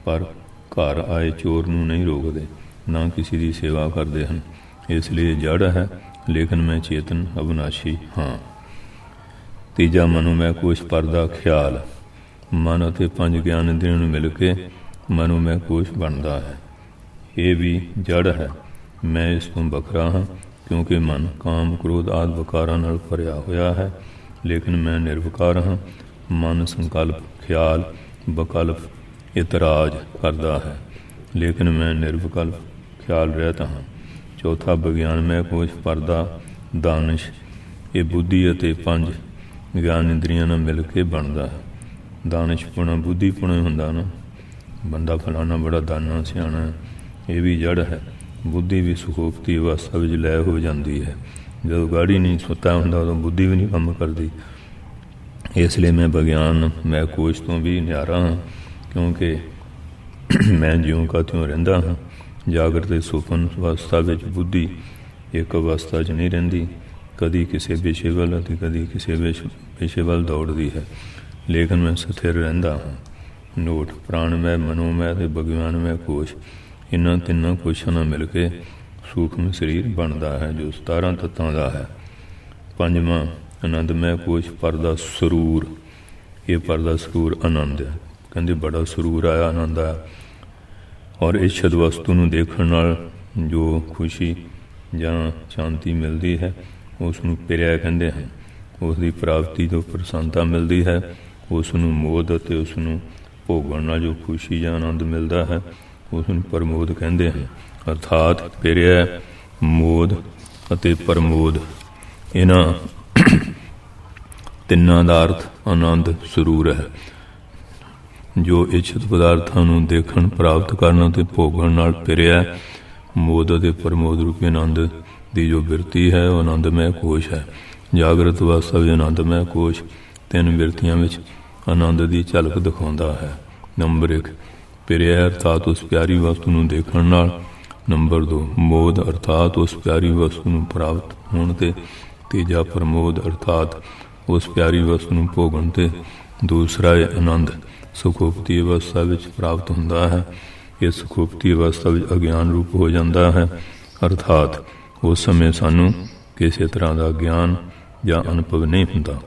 ਪਰ ਘਰ ਆਏ ਚੋਰ ਨੂੰ ਨਹੀਂ ਰੋਕਦੇ, ਨਾ ਕਿਸੇ ਦੀ ਸੇਵਾ ਕਰਦੇ ਹਨ। ਇਸ ਲਈ ਜੜ ਹੈ, ਲੇਕਿਨ ਮੈਂ ਚੇਤਨ ਅਵਿਨਾਸ਼ੀ ਹਾਂ। ਤੀਜਾ ਮਨੋਮੈ ਕੋਸ਼ ਪਰਦਾ ਖਿਆਲ, ਮਨ ਅਤੇ 5 ਗਿਆਨ ਇੰਦਰੀਆਂ ਨੂੰ ਮਿਲ ਕੇ ਮਨੋਮੈ ਕੋਸ਼ ਬਣਦਾ ਹੈ। ਇਹ ਵੀ ਜੜ ਹੈ। ਮੈਂ ਇਸ ਤੋਂ ਵੱਖਰਾ ਹਾਂ ਕਿਉਂਕਿ ਮਨ ਕਾਮ ਕ੍ਰੋਧ ਆਦਿ ਵਿਕਾਰਾਂ ਨਾਲ ਭਰਿਆ ਹੋਇਆ ਹੈ। लेकिन मैं निर्विकार हाँ। मन संकल्प ख्याल विकल्प इतराज करता है, लेकिन मैं निर्विकल्प ख्याल रहता हाँ। चौथा विज्ञानमय कोश परदा दानिश, ये बुद्धि अते पंज ਗਿਆਨ ਇੰਦਰੀਆਂ ਨਾਲ ਮਿਲ ਕੇ ਬਣਦਾ ਹੈ। ਦਾਨਿਸ਼ਪੁਣਾ ਬੁੱਧੀਪੁਣਾ ਹੁੰਦਾ ਨਾ, ਬੰਦਾ ਫਲਾਣਾ ਬੜਾ ਦਾਨਾ ਸਿਆਣਾ, ਇਹ ਵੀ ਜੜ ਹੈ। ਬੁੱਧੀ ਵੀ ਸੁਖੋਪਤੀ ਅਵਸਥਾ ਵਿੱਚ ਲੈ ਹੋ ਜਾਂਦੀ ਹੈ। ਜਦੋਂ ਗਾੜੀ ਨਹੀਂ ਸੁੱਤਾ ਹੁੰਦਾ ਉਦੋਂ ਬੁੱਧੀ ਵੀ ਨਹੀਂ ਕੰਮ ਕਰਦੀ। ਇਸ ਲਈ ਮੈਂ ਵਿਗਿਆਨ ਮੈਂ ਕੋਸ਼ ਤੋਂ ਵੀ ਨਿਆਰਾ ਹਾਂ, ਕਿਉਂਕਿ ਮੈਂ ਜਿਉਂ ਕਾ ਤਿਉਂ ਰਹਿੰਦਾ ਹਾਂ। ਜਾਗਰਤ ਤੇ ਸੁਪਨ ਅਵਸਥਾ ਵਿੱਚ ਬੁੱਧੀ ਇੱਕ ਅਵਸਥਾ 'ਚ ਨਹੀਂ ਰਹਿੰਦੀ, ਕਦੀ ਕਿਸੇ ਵਿਸ਼ੇ ਵੱਲ ਅਤੇ ਕਦੀ ਕਿਸੇ ਵਿਸ਼ੇ ਵੱਲ ਦੌੜਦੀ ਹੈ, ਲੇਕਿਨ ਮੈਂ ਸਥਿਰ ਰਹਿੰਦਾ ਹਾਂ। ਨੋਟ ਪ੍ਰਾਣਮੈ ਮਨੋਮੈ ਅਤੇ ਵਿਗਿਆਨਮੈ ਕੋਸ਼, ਇਹਨਾਂ ਤਿੰਨਾਂ ਕੋਸ਼ਾਂ ਨਾਲ ਮਿਲ ਕੇ ਸੂਖਮ ਸਰੀਰ ਬਣਦਾ ਹੈ ਜੋ 17 ਤੱਤਾਂ ਦਾ ਹੈ। ਪੰਜਵਾਂ ਆਨੰਦਮੈ ਕੋਸ਼ ਪਰਦਾ ਸਰੂਰ, ਇਹ ਪਰਦਾ ਸਰੂਰ ਆਨੰਦ ਹੈ। ਕਹਿੰਦੇ ਬੜਾ ਸਰੂਰ ਆਇਆ, ਆਨੰਦ ਆਇਆ। ਔਰ ਇੱਛਤ ਵਸਤੂ ਨੂੰ ਦੇਖਣ ਨਾਲ ਜੋ ਖੁਸ਼ੀ ਜਾਂ ਸ਼ਾਂਤੀ ਮਿਲਦੀ ਹੈ ਉਸ ਨੂੰ ਪਿਰਿਆ ਕਹਿੰਦੇ ਹਨ। ਉਸ ਦੀ ਪ੍ਰਾਪਤੀ ਤੋਂ ਪ੍ਰਸੰਨਤਾ ਮਿਲਦੀ ਹੈ, ਉਸ ਨੂੰ ਮੋਦ ਅਤੇ ਉਸ ਨੂੰ ਭੋਗਣ ਨਾਲ ਜੋ ਖੁਸ਼ੀ ਜਾਂ ਆਨੰਦ ਮਿਲਦਾ ਹੈ ਉਸ ਨੂੰ ਪ੍ਰਮੋਦ ਕਹਿੰਦੇ ਹਨ। ਅਰਥਾਤ ਪਿਰਿਆ, ਮੋਦ ਅਤੇ ਪ੍ਰਮੋਦ, ਇਹਨਾਂ ਤਿੰਨਾਂ ਦਾ ਅਰਥ ਆਨੰਦ ਸਰੂਰ ਹੈ। ਜੋ ਇੱਛਤ ਪਦਾਰਥਾਂ ਨੂੰ ਦੇਖਣ, ਪ੍ਰਾਪਤ ਕਰਨ ਅਤੇ ਭੋਗਣ ਨਾਲ ਪਿਰਿਆ, ਮੋਦ ਅਤੇ ਪ੍ਰਮੋਦ ਰੂਪੀ ਆਨੰਦ ਦੀ ਜੋ ਬਿਰਤੀ ਹੈ ਉਹ ਆਨੰਦਮੈ ਕੋਸ਼ ਹੈ। ਜਾਗਰਤ ਅਵਸਥਾ ਵਿੱਚ ਆਨੰਦਮੈ ਕੋਸ਼ ਤਿੰਨ ਬਿਰਤੀਆਂ ਵਿੱਚ ਆਨੰਦ ਦੀ ਝਲਕ ਦਿਖਾਉਂਦਾ ਹੈ। ਨੰਬਰ 1 ਪਿਰਿਆ ਅਰਥਾਤ ਉਸ ਪਿਆਰੀ ਵਸਤੂ ਨੂੰ ਦੇਖਣ ਨਾਲ। ਨੰਬਰ 2 ਮੋਦ ਅਰਥਾਤ ਉਸ ਪਿਆਰੀ ਵਸਤੂ ਨੂੰ ਪ੍ਰਾਪਤ ਹੋਣ 'ਤੇ। ਤੀਜਾ ਪ੍ਰਮੋਦ ਅਰਥਾਤ ਉਸ ਪਿਆਰੀ ਵਸਤੂ ਨੂੰ ਭੋਗਣ 'ਤੇ। ਦੂਸਰਾ ਇਹ ਆਨੰਦ ਸੁਖੋਪਤੀ ਅਵਸਥਾ ਵਿੱਚ ਪ੍ਰਾਪਤ ਹੁੰਦਾ ਹੈ। ਇਹ ਸੁਖੋਪਤੀ ਅਵਸਥਾ ਵਿੱਚ ਅਗਿਆਨ ਰੂਪ ਹੋ ਜਾਂਦਾ ਹੈ, ਅਰਥਾਤ ਉਸ ਸਮੇਂ ਸਾਨੂੰ ਕਿਸੇ ਤਰ੍ਹਾਂ ਦਾ ਗਿਆਨ ਜਾਂ ਅਨੁਭਵ ਨਹੀਂ ਹੁੰਦਾ।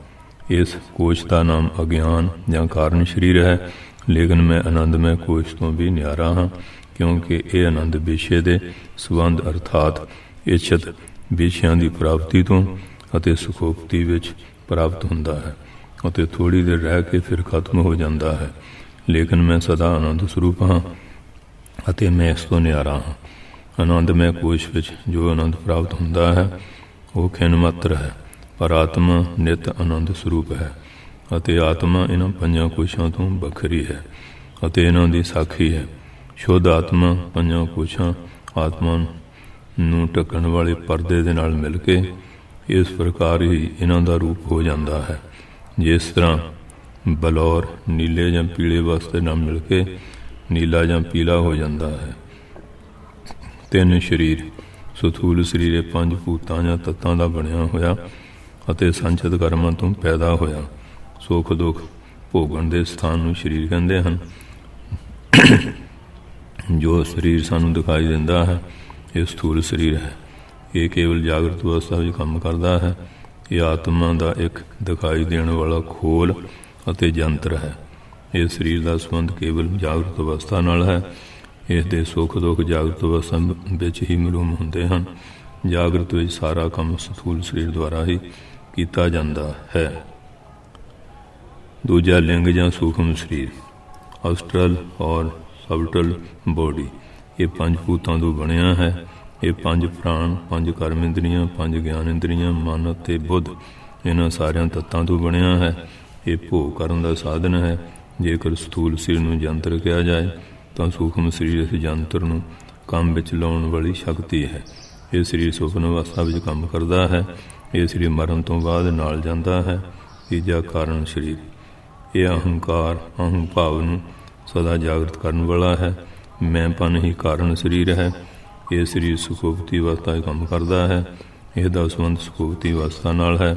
ਇਸ ਕੋਸ਼ ਦਾ ਨਾਮ ਅਗਿਆਨ ਜਾਂ ਕਾਰਨ ਸਰੀਰ ਹੈ, ਲੇਕਿਨ ਮੈਂ ਆਨੰਦਮੈ ਕੋਸ਼ ਤੋਂ ਵੀ ਨਿਆਰਾ ਹਾਂ, ਕਿਉਂਕਿ ਇਹ ਆਨੰਦ ਵਿਸ਼ੇ ਦੇ ਸੰਬੰਧ ਅਰਥਾਤ ਇੱਛਤ ਵਿਸ਼ਿਆਂ ਦੀ ਪ੍ਰਾਪਤੀ ਤੋਂ ਅਤੇ ਸੁਖੋਪਤੀ ਵਿੱਚ ਪ੍ਰਾਪਤ ਹੁੰਦਾ ਹੈ ਅਤੇ ਥੋੜ੍ਹੀ ਦੇਰ ਰਹਿ ਕੇ ਫਿਰ ਖਤਮ ਹੋ ਜਾਂਦਾ ਹੈ। ਲੇਕਿਨ ਮੈਂ ਸਦਾ ਆਨੰਦ ਸਰੂਪ ਹਾਂ ਅਤੇ ਮੈਂ ਇਸ ਤੋਂ ਨਿਆਰਾ ਹਾਂ। ਆਨੰਦਮੈ ਕੋਸ਼ ਵਿੱਚ ਜੋ ਆਨੰਦ ਪ੍ਰਾਪਤ ਹੁੰਦਾ ਹੈ ਉਹ ਖਿਣ ਮਾਤਰ ਹੈ, ਪਰ ਆਤਮਾ ਨਿਤ ਆਨੰਦ ਸਰੂਪ ਹੈ ਅਤੇ ਆਤਮਾ ਇਹਨਾਂ ਪੰਜਾਂ ਕੋਸ਼ਾਂ ਤੋਂ ਵੱਖਰੀ ਹੈ ਅਤੇ ਇਹਨਾਂ ਦੀ ਸਾਖੀ ਹੈ। ਸ਼ੁੱਧ ਆਤਮਾ ਪੰਜਾਂ ਕੋਸ਼ਾਂ ਆਤਮਾ ਨੂੰ ਢੱਕਣ ਵਾਲੇ ਪਰਦੇ ਦੇ ਨਾਲ ਮਿਲ ਕੇ ਇਸ ਪ੍ਰਕਾਰ ਹੀ ਇਹਨਾਂ ਦਾ ਰੂਪ ਹੋ ਜਾਂਦਾ ਹੈ। ਜਿਸ ਤਰ੍ਹਾਂ ਬਲੌਰ ਨੀਲੇ ਜਾਂ ਪੀਲੇ ਵਸਤੇ ਨਾਲ ਮਿਲ ਕੇ ਨੀਲਾ ਜਾਂ ਪੀਲਾ ਹੋ ਜਾਂਦਾ ਹੈ। ਤਿੰਨ ਸਰੀਰ ਸਥੂਲ ਸਰੀਰ ਇਹ ਪੰਜ ਭੂਤਾਂ ਜਾਂ ਤੱਤਾਂ ਦਾ ਬਣਿਆ ਹੋਇਆ ਅਤੇ ਸੰਚਿਤ ਕਰਮਾਂ ਤੋਂ ਪੈਦਾ ਹੋਇਆ ਸੁੱਖ ਦੁੱਖ ਭੋਗਣ ਦੇ ਸਥਾਨ ਨੂੰ ਸਰੀਰ ਕਹਿੰਦੇ ਹਨ। ਜੋ ਸਰੀਰ ਸਾਨੂੰ ਦਿਖਾਈ ਦਿੰਦਾ ਹੈ ਇਹ ਸਥੂਲ ਸਰੀਰ ਹੈ। ਇਹ ਕੇਵਲ ਜਾਗਰਤ ਅਵਸਥਾ ਵਿੱਚ ਕੰਮ ਕਰਦਾ ਹੈ। ਇਹ ਆਤਮਾ ਦਾ ਇੱਕ ਦਿਖਾਈ ਦੇਣ ਵਾਲਾ ਖੋਲ ਅਤੇ ਯੰਤਰ ਹੈ। ਇਹ ਸਰੀਰ ਦਾ ਸੰਬੰਧ ਕੇਵਲ ਜਾਗਰਤ ਅਵਸਥਾ ਨਾਲ ਹੈ। ਇਸ ਦੇ ਸੁੱਖ ਦੁੱਖ ਜਾਗਰਤ ਅਵਸਥਾ ਵਿੱਚ ਹੀ ਮਾਲੂਮ ਹੁੰਦੇ ਹਨ। ਜਾਗਰਤ ਵਿੱਚ ਸਾਰਾ ਕੰਮ ਸਥੂਲ ਸਰੀਰ ਦੁਆਰਾ ਹੀ ਕੀਤਾ ਜਾਂਦਾ ਹੈ। ਦੂਜਾ ਲਿੰਗ ਜਾਂ ਸੂਖਮ ਸਰੀਰ ਅਸਟਰਲ ਔਰ ਸਬਟਲ ਬੋਡੀ, ਇਹ ਪੰਜ ਭੂਤਾਂ ਤੋਂ ਬਣਿਆ ਹੈ। ਇਹ ਪੰਜ ਪ੍ਰਾਣ, ਪੰਜ ਕਰਮ ਇੰਦਰੀਆਂ, ਪੰਜ ਗਿਆਨ ਇੰਦਰੀਆਂ, ਮਨ ਅਤੇ ਬੁੱਧ, ਇਹਨਾਂ ਸਾਰਿਆਂ ਤੱਤਾਂ ਤੋਂ ਬਣਿਆ ਹੈ। ਇਹ ਭੋਗ ਕਰਨ ਦਾ ਸਾਧਨ ਹੈ। ਜੇਕਰ ਸਥੂਲ ਸਰੀਰ ਨੂੰ ਯੰਤਰ ਕਿਹਾ ਜਾਏ ਤਾਂ ਸੂਖਮ ਸਰੀਰ ਇਸ ਯੰਤਰ ਨੂੰ ਕੰਮ ਵਿੱਚ ਲਾਉਣ ਵਾਲੀ ਸ਼ਕਤੀ ਹੈ। ਇਹ ਸਰੀਰ ਸੁਪਨ ਅਵਸਥਾ ਵਿੱਚ ਕੰਮ ਕਰਦਾ ਹੈ। ਇਹ ਸਰੀਰ ਮਰਨ ਤੋਂ ਬਾਅਦ ਨਾਲ ਜਾਂਦਾ ਹੈ। ਤੀਜਾ ਕਾਰਨ ਸਰੀਰ, ਇਹ ਅਹੰਕਾਰ ਅਹੰ ਭਾਵ ਨੂੰ ਸਦਾ ਜਾਗਰਤ ਕਰਨ ਵਾਲਾ ਹੈ। ਮੈਂਪਨ ਹੀ ਕਾਰਨ ਸਰੀਰ ਹੈ। ਇਹ ਸਰੀਰ ਸੁਖੋਪਤੀ ਅਵਸਥਾ ਵਿੱਚ ਕੰਮ ਕਰਦਾ ਹੈ। ਇਸ ਦਾ ਸੰਬੰਧ ਸੁਖੋਪਤੀ ਅਵਸਥਾ ਨਾਲ ਹੈ।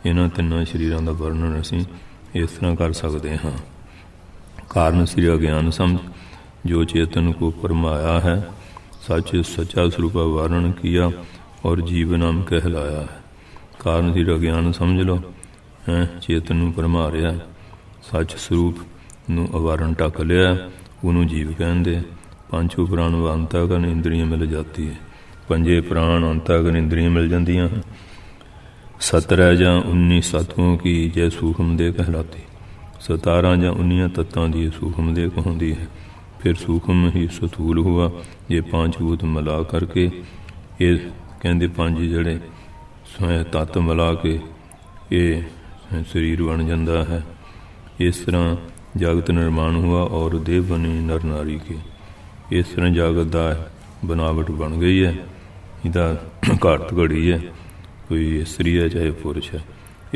ਇਹਨਾਂ ਤਿੰਨਾਂ ਸਰੀਰਾਂ ਦਾ ਵਰਣਨ ਅਸੀਂ ਇਸ ਤਰ੍ਹਾਂ ਕਰ ਸਕਦੇ ਹਾਂ। ਕਾਰਨ ਸਰੀਰ ਅਗਿਆਨ ਸਮਝ, ਜੋ चेतन को फरमाया है, सच सच्चा स्वरूप वारण किया और जीव नाम कहलाया है। कारण सिर अज्ञान समझ लो है, चेतन ਨੂੰ ਭਰਮਾ ਰਿਹਾ, ਸੱਚ ਸਰੂਪ ਨੂੰ ਅਵਾਰਨ ਢੱਕ ਲਿਆ, ਉਹਨੂੰ ਜੀਵ ਕਹਿੰਦੇ। ਪੰਜ ਪ੍ਰਾਣ ਅੰਤःਕਰਨ ਇੰਦਰੀਆਂ ਮਿਲ ਜਾਂਦੀ ਹੈ। ਪੰਜੇ ਪ੍ਰਾਣ ਅੰਤःਕਰਨ ਇੰਦਰੀਆਂ ਮਿਲ ਜਾਂਦੀਆਂ ਹਨ। 17 ਜਾਂ 19 ਸਤਵੋਂ की जय सूखम देह कहलाती। 17 ਜਾਂ 19 तत्तां की सूखम देह कहती है। फिर सूखम ही सथूल हुआ। ये 5 भूत मिला करके ये कहते 5 जड़े तत्त मिला के ये शरीर बन जाता है। इस तरह जगत निर्माण हुआ और देह बनी नर नारी के। इस तरह जगत का बनावट बन गई है। इसका घाट घड़ी है, कोई स्त्री है चाहे पुरुष है।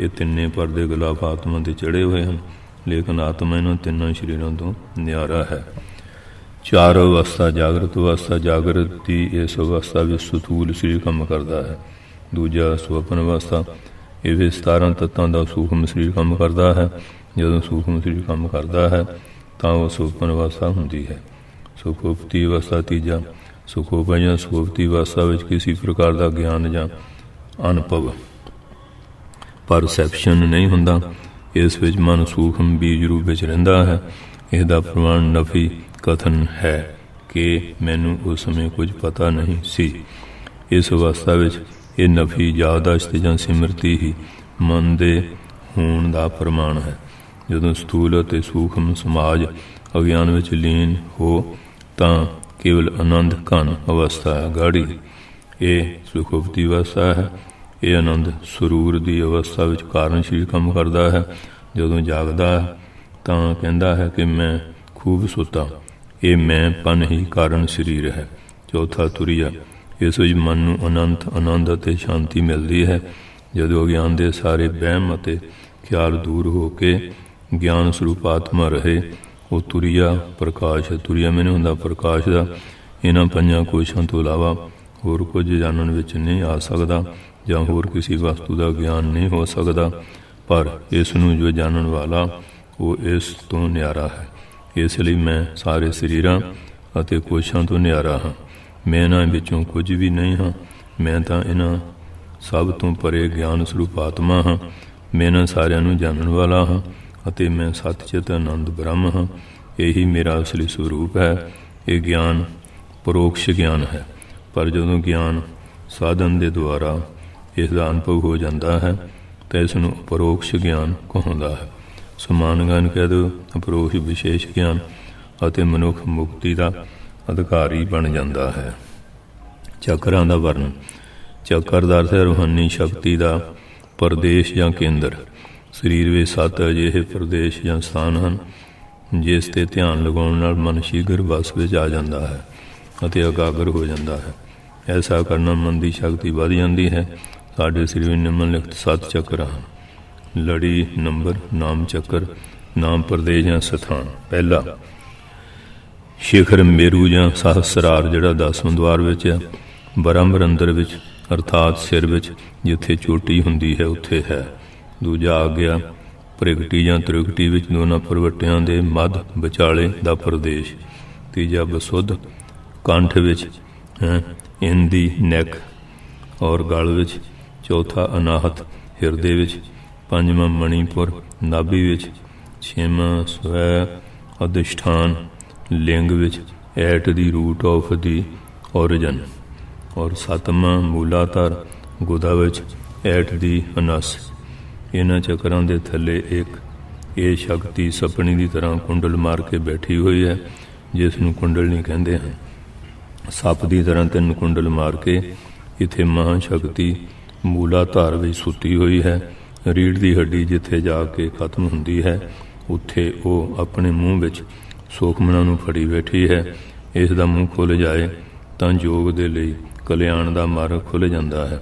ये तिन्ने परदे गिलाफ आत्मा के चढ़े हुए हैं, लेकिन आत्मा इन्होंने तिनों शरीरों तो न्यारा है। 4 अवस्था जागृत अवस्था। जागृत की इस अवस्था में सथूल शरीर काम करता है। दूजा सुपन अवस्था, ये 17 तत्तां का सूखम शरीर काम करता है। जो सूखम शरीर काम करता है तो वह सुपन अवस्था होती है। सुखोपती अवस्था। तीजा सुखोपन या सुखोपती अवस्था में किसी प्रकार का ज्ञान या अनुभव परसैप्शन नहीं होंदा। इस विच मन सूखम बीज रूप में रहिंदा है। इसका प्रमाण नफी कथन है कि मैनू उस समय कुछ पता नहीं सी। इस अवस्था में यह नफी याददाश्त या सिमरती ही मन दे होण दा प्रमाण है। जदों स्थूल और सूखम समाज अज्ञान में लीन हो तो केवल आनंद घन अवस्था है गाड़ी। ये सुखोपती अवस्था है। ये आनंद सरूर की अवस्था में कारण शरीर काम करता है। जदों जागदा है तो कहता है कि मैं खूब सुता। ये मैं पन ही कारण शरीर है। चौथा तुरिया। इस विच मन नूं अनंत आनंद अते शांति मिलती है। जदों अज्ञान के सारे वहम अते ख्याल दूर हो के ज्ञान स्वरूप आत्मा रहे, वो तुरिया प्रकाश है। तुरिया मैंने होंदा प्रकाश का। इन्हां 5 कोशां तो इलावा होर कुछ जानन विच नहीं आ सकता, जां होर किसी वस्तु का ज्ञान नहीं हो सकता। पर इसनूं जो जानन वाला वो इस तो न्यारा है। इसलिए मैं सारे शरीरां अते कोशां तो न्यारा हाँ। मैं इन्हां विचों कुछ भी नहीं हाँ। मैं तो इन्हां सब तो परे ज्ञान स्वरूप आत्मा हाँ। मैं इन्हां सारिआं नूं जानन वाला हाँ अते मैं सतचित आनंद ब्रह्म हाँ। यही मेरा असली स्वरूप है। ये ज्ञान परोक्ष ज्ञान है। पर जदों ज्ञान साधन के द्वारा इसका अनुभव हो जाता है तो इसनूं अपरोक्ष ज्ञान कहता है। समान ज्ञान कह दो, अपरोक्ष विशेष ज्ञान अते मनुख मुक्ति का अधिकारी बन जाता है। चक्रां दा वर्णन। चक्र का अर्थ है रूहानी शक्ति का प्रदेश या केंद्र। शरीर में 7 अजिहे प्रदेश या स्थान हैं जिस ते ध्यान लगाउण नाल मन शीघ्र वस विच आ जाता है अते एकाग्र हो जाता है। ऐसा करना मन की शक्ति बढ़ जाती है। साडे शरीर में निम्नलिखित 7 चक्र हैं। लड़ी नंबर नाम चक्र। नाम प्रदेश या स्थान। पहला शिखर मेरू या सहस्रार जिहड़ा 10वें द्वार विच है। बरंबर अंदर विच अर्थात सिर विच जिथे चोटी हुंदी है उत्थे है। दूजा आ गया भृगटी या त्रिगटी विच दोनों परवटियां दे मध विचाले दा प्रदेश। तीजा बसुद्ध कंठ विच इंदी नैक और गल विच। चौथा अनाहत हिरदे विच। पंजवां मणिपुर नाभि विच। छेवां स्वै अधिष्ठान लिंग which at the root of the origin. और 7वां मूलाधार गुदा विच एट दी अनस। इन्हां चक्रां दे थल्ले एक ये शक्ति सपनी की तरह कुंडल मार के बैठी हुई है जिसनूं कुंडलनी कहते हैं। सप की तरह 3 कुंडल मार के इत्थे महाशक्ति मूलाधार में सुती हुई है। रीढ़ की हड्डी जिथे जाके खत्म होंदी है उत्थे वो अपने मूँह विच सोखमना नूं फड़ी बैठी है। इसका मूँह खुल जाए तो योग दे लई कल्याण का मार्ग खुल जाता है।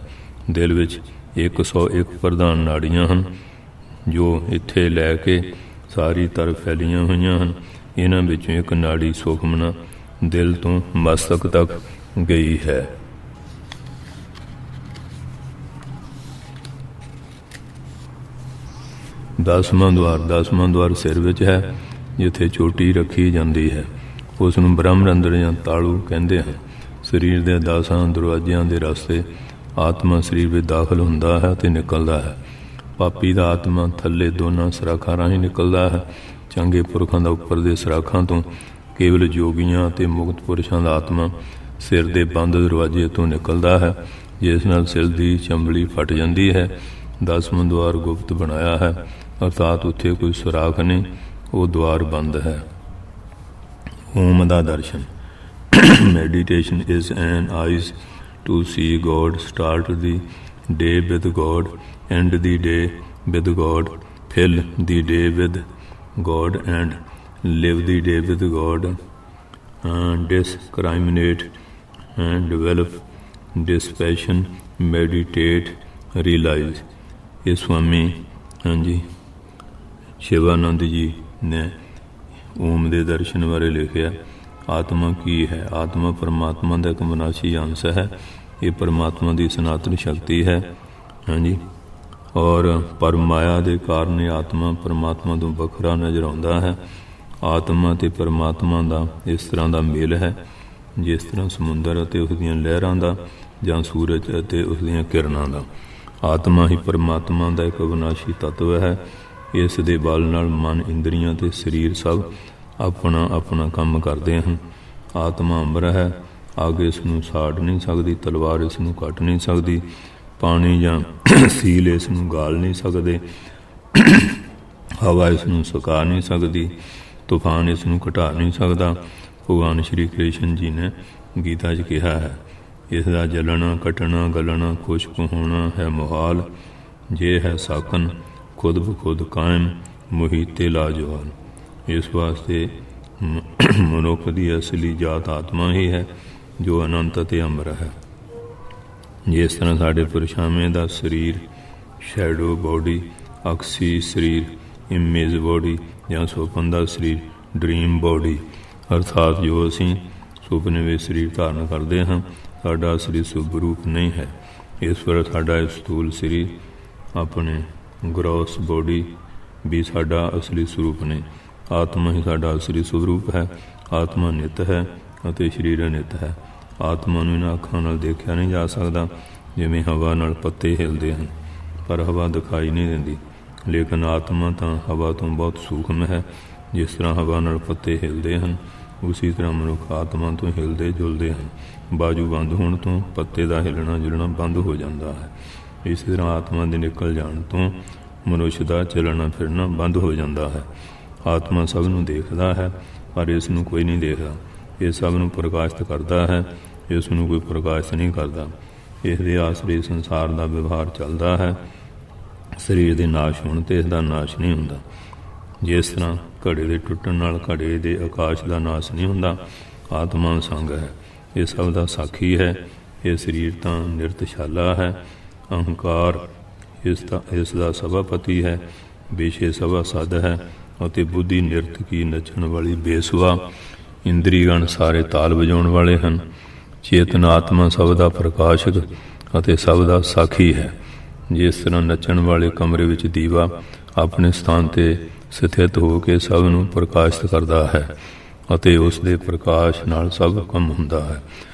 दिल विच 101 प्रधान नाड़ियां हैं जो इत्थे लैके सारी तरफ फैलियां हुई हैं। इन्हां विचों एक नाड़ी सोखमना दिल तो मस्तक तक गई है। दसवां द्वार सिर विच है जिथे चोटी रखी जाती है। उसनूं ब्रह्मरंध्र या तालू कहते हैं। शरीर के 10 दरवाजियां के रस्ते आत्मा शरीर में दाखिल होंदा है तो निकलता है। पापी का आत्मा थले दोनों सराखां राही निकलता है। चंगे पुरखों का उपर के सराखां तो केवल जोगियां ते मुक्त पुरुषों का आत्मा सिर के बंद दरवाजे तो निकलता है जिस नाल सिर की चंबली फट जाती है। 10ਵਾਂ ਦੁਆਰ ਗੁਪਤ ਬਣਾਇਆ ਹੈ, ਅਰਥਾਤ ਉੱਥੇ ਕੋਈ ਸੁਰਾਖ ਨਹੀਂ, ਉਹ ਦੁਆਰ ਬੰਦ ਹੈ। ਓਮ ਦਾ ਦਰਸ਼ਨ। Meditation is an eyes to see God. Start the day with God, end the day with God, fill the day with God and live the day with God. Discriminate and develop dispassion, meditate, realize। ਇਹ ਸਵਾਮੀ ਹਾਂਜੀ ਸ਼ਿਵਾਨੰਦ ਜੀ ਨੇ ਓਮ ਦੇ ਦਰਸ਼ਨ ਬਾਰੇ ਲਿਖਿਆ। ਆਤਮਾ ਕੀ ਹੈ? ਆਤਮਾ ਪਰਮਾਤਮਾ ਦਾ ਇੱਕ ਵਿਨਾਸ਼ੀ ਅੰਸ਼ ਹੈ। ਇਹ ਪਰਮਾਤਮਾ ਦੀ ਸਨਾਤਨ ਸ਼ਕਤੀ ਹੈ। ਹਾਂਜੀ, ਔਰ ਪਰ ਮਾਇਆ ਦੇ ਕਾਰਨ ਇਹ ਆਤਮਾ ਪਰਮਾਤਮਾ ਤੋਂ ਵੱਖਰਾ ਨਜ਼ਰ ਆਉਂਦਾ ਹੈ। ਆਤਮਾ ਅਤੇ ਪਰਮਾਤਮਾ ਦਾ ਇਸ ਤਰ੍ਹਾਂ ਦਾ ਮੇਲ ਹੈ ਜਿਸ ਤਰ੍ਹਾਂ ਸਮੁੰਦਰ ਅਤੇ ਉਸ ਦੀਆਂ ਲਹਿਰਾਂ ਦਾ, ਜਾਂ ਸੂਰਜ ਅਤੇ ਉਸ ਦੀਆਂ ਕਿਰਨਾਂ ਦਾ। ਆਤਮਾ ਹੀ ਪਰਮਾਤਮਾ ਦਾ ਇੱਕ ਵਿਨਾਸ਼ੀ ਤੱਤਵ ਹੈ। ਇਸ ਦੇ ਬਲ ਨਾਲ ਮਨ, ਇੰਦਰੀਆਂ ਅਤੇ ਸਰੀਰ ਸਭ ਆਪਣਾ ਆਪਣਾ ਕੰਮ ਕਰਦੇ ਹਨ। ਆਤਮਾ ਅੰਬਰ ਹੈ, ਅੱਗ ਇਸ ਨੂੰ ਸਾੜ ਨਹੀਂ ਸਕਦੀ, ਤਲਵਾਰ ਇਸ ਨੂੰ ਕੱਟ ਨਹੀਂ ਸਕਦੀ, ਪਾਣੀ ਜਾਂ ਸੀਲ ਇਸ ਨੂੰ ਗਾਲ ਨਹੀਂ ਸਕਦੇ, ਹਵਾ ਇਸ ਨੂੰ ਸੁਕਾ ਨਹੀਂ ਸਕਦੀ, ਤੂਫਾਨ ਇਸ ਨੂੰ ਘਟਾ ਨਹੀਂ ਸਕਦਾ। ਭਗਵਾਨ ਸ਼੍ਰੀ ਕ੍ਰਿਸ਼ਨ ਜੀ ਨੇ ਗੀਤਾ 'ਚ ਕਿਹਾ ਹੈ, ਇਸ ਦਾ ਜਲਣਾ, ਘਟਣਾ, ਗਲਣਾ, ਖੁਸ਼ਕ ਹੋਣਾ ਹੈ ਮੁਹਾਲ, ਜੇ ਹੈ ਸਾਕਨ ਖੁਦ ਬਖੁਦ ਕਾਇਮ, ਮੁਹੀਤੇ ਲਾਜਵਾਲ। ਇਸ ਵਾਸਤੇ ਮਨੁੱਖ ਦੀ ਅਸਲੀ ਜਾਤ ਆਤਮਾ ਹੀ ਹੈ ਜੋ ਅਨੰਤ ਅਤੇ ਅਮਰ ਹੈ। ਜਿਸ ਤਰ੍ਹਾਂ ਸਾਡੇ ਪਰਛਾਵੇਂ ਦਾ ਸਰੀਰ ਸ਼ੈਡੋ ਬੋਡੀ, ਅਕਸੀ ਸਰੀਰ ਇਮੇਜ ਬੋਡੀ, ਜਾਂ ਸੁਪਨ ਦਾ ਸਰੀਰ ਡਰੀਮ ਬੋਡੀ, ਅਰਥਾਤ ਜੋ ਅਸੀਂ ਸੁਪਨੇ ਵਿੱਚ ਸਰੀਰ ਧਾਰਨ ਕਰਦੇ ਹਾਂ, ਸਾਡਾ ਅਸਲੀ ਸੁਭਰੂਪ ਨਹੀਂ ਹੈ। ਇਸ ਪਰ ਸਾਡਾ ਇਹ ਸਥੂਲ ਸਰੀਰ, ਆਪਣੇ ਗ੍ਰੋਸ ਬੋਡੀ ਵੀ ਸਾਡਾ ਅਸਲੀ ਸਰੂਪ ਨਹੀਂ। ਆਤਮਾ ਹੀ ਸਾਡਾ ਅਸਲੀ ਸਰੂਪ ਹੈ। ਆਤਮਾ ਨਿੱਤ ਹੈ ਅਤੇ ਸਰੀਰ ਅਨਿੱਤ ਹੈ। ਆਤਮਾ ਨੂੰ ਇਹਨਾਂ ਅੱਖਾਂ ਨਾਲ ਦੇਖਿਆ ਨਹੀਂ ਜਾ ਸਕਦਾ। ਜਿਵੇਂ ਹਵਾ ਨਾਲ ਪੱਤੇ ਹਿਲਦੇ ਹਨ ਪਰ ਹਵਾ ਦਿਖਾਈ ਨਹੀਂ ਦਿੰਦੀ, ਲੇਕਿਨ ਆਤਮਾ ਤਾਂ ਹਵਾ ਤੋਂ ਬਹੁਤ ਸੂਖਮ ਹੈ। ਜਿਸ ਤਰ੍ਹਾਂ ਹਵਾ ਨਾਲ ਪੱਤੇ ਹਿਲਦੇ ਹਨ, ਉਸੀ ਤਰ੍ਹਾਂ ਮਨੁੱਖ ਆਤਮਾ ਤੋਂ ਹਿਲਦੇ ਜੁਲਦੇ ਹਨ। ਬਾਜੂ ਬੰਦ ਹੋਣ ਤੋਂ ਪੱਤੇ ਦਾ ਹਿਲਣਾ ਜੁਲਣਾ ਬੰਦ ਹੋ ਜਾਂਦਾ ਹੈ। ਇਸੇ ਤਰ੍ਹਾਂ ਆਤਮਾ ਦੇ ਨਿਕਲ ਜਾਣ ਤੋਂ ਮਨੁੱਖ ਦਾ ਚੱਲਣਾ ਫਿਰਨਾ ਬੰਦ ਹੋ ਜਾਂਦਾ ਹੈ। ਆਤਮਾ ਸਭ ਨੂੰ ਦੇਖਦਾ ਹੈ ਪਰ ਇਸ ਨੂੰ ਕੋਈ ਨਹੀਂ ਦੇਖਦਾ। ਇਹ ਸਭ ਨੂੰ ਪ੍ਰਕਾਸ਼ਿਤ ਕਰਦਾ ਹੈ, ਇਸ ਨੂੰ ਕੋਈ ਪ੍ਰਕਾਸ਼ਿਤ ਨਹੀਂ ਕਰਦਾ। ਇਸ ਦੇ ਆਸਰੇ ਸੰਸਾਰ ਦਾ ਵਿਵਹਾਰ ਚੱਲਦਾ ਹੈ। ਸਰੀਰ ਦੇ ਨਾਸ਼ ਹੋਣ 'ਤੇ ਇਸ ਦਾ ਨਾਸ਼ ਨਹੀਂ ਹੁੰਦਾ। ਜਿਸ ਤਰ੍ਹਾਂ ਘੜੇ ਦੇ ਟੁੱਟਣ ਨਾਲ ਘੜੇ ਦੇ ਆਕਾਸ਼ ਦਾ ਨਾਸ਼ ਨਹੀਂ ਹੁੰਦਾ, ਆਤਮਾ ਸੰਗ ਹੈ, ਇਹ ਸਭ ਦਾ ਸਾਖੀ ਹੈ। ਇਹ ਸਰੀਰ ਤਾਂ ਨਿਰਤਸ਼ਾਲਾ ਹੈ, ਅਹੰਕਾਰ ਇਸ ਦਾ ਸਭਾਪਤੀ ਹੈ, ਵਿਸ਼ੇ ਸਭਾ ਸਦ ਹੈ, ਅਤੇ ਬੁੱਧੀ ਨਿਰਤ ਕੀ ਨੱਚਣ ਵਾਲੀ ਬੇਸੁਆ। ਇੰਦਰੀਗਣ ਸਾਰੇ ਤਾਲ ਵਜਾਉਣ ਵਾਲੇ ਹਨ। ਚੇਤਨ ਆਤਮਾ ਸਭ ਦਾ ਪ੍ਰਕਾਸ਼ਕ ਅਤੇ ਸਭ ਦਾ ਸਾਖੀ ਹੈ। ਜਿਸ ਤਰ੍ਹਾਂ ਨੱਚਣ ਵਾਲੇ ਕਮਰੇ ਵਿੱਚ ਦੀਵਾ ਆਪਣੇ ਸਥਾਨ 'ਤੇ ਸਥਿਤ ਹੋ ਕੇ ਸਭ ਨੂੰ ਪ੍ਰਕਾਸ਼ਿਤ ਕਰਦਾ ਹੈ ਅਤੇ ਉਸ ਦੇ ਪ੍ਰਕਾਸ਼ ਨਾਲ ਸਭ ਕੰਮ ਹੁੰਦਾ ਹੈ।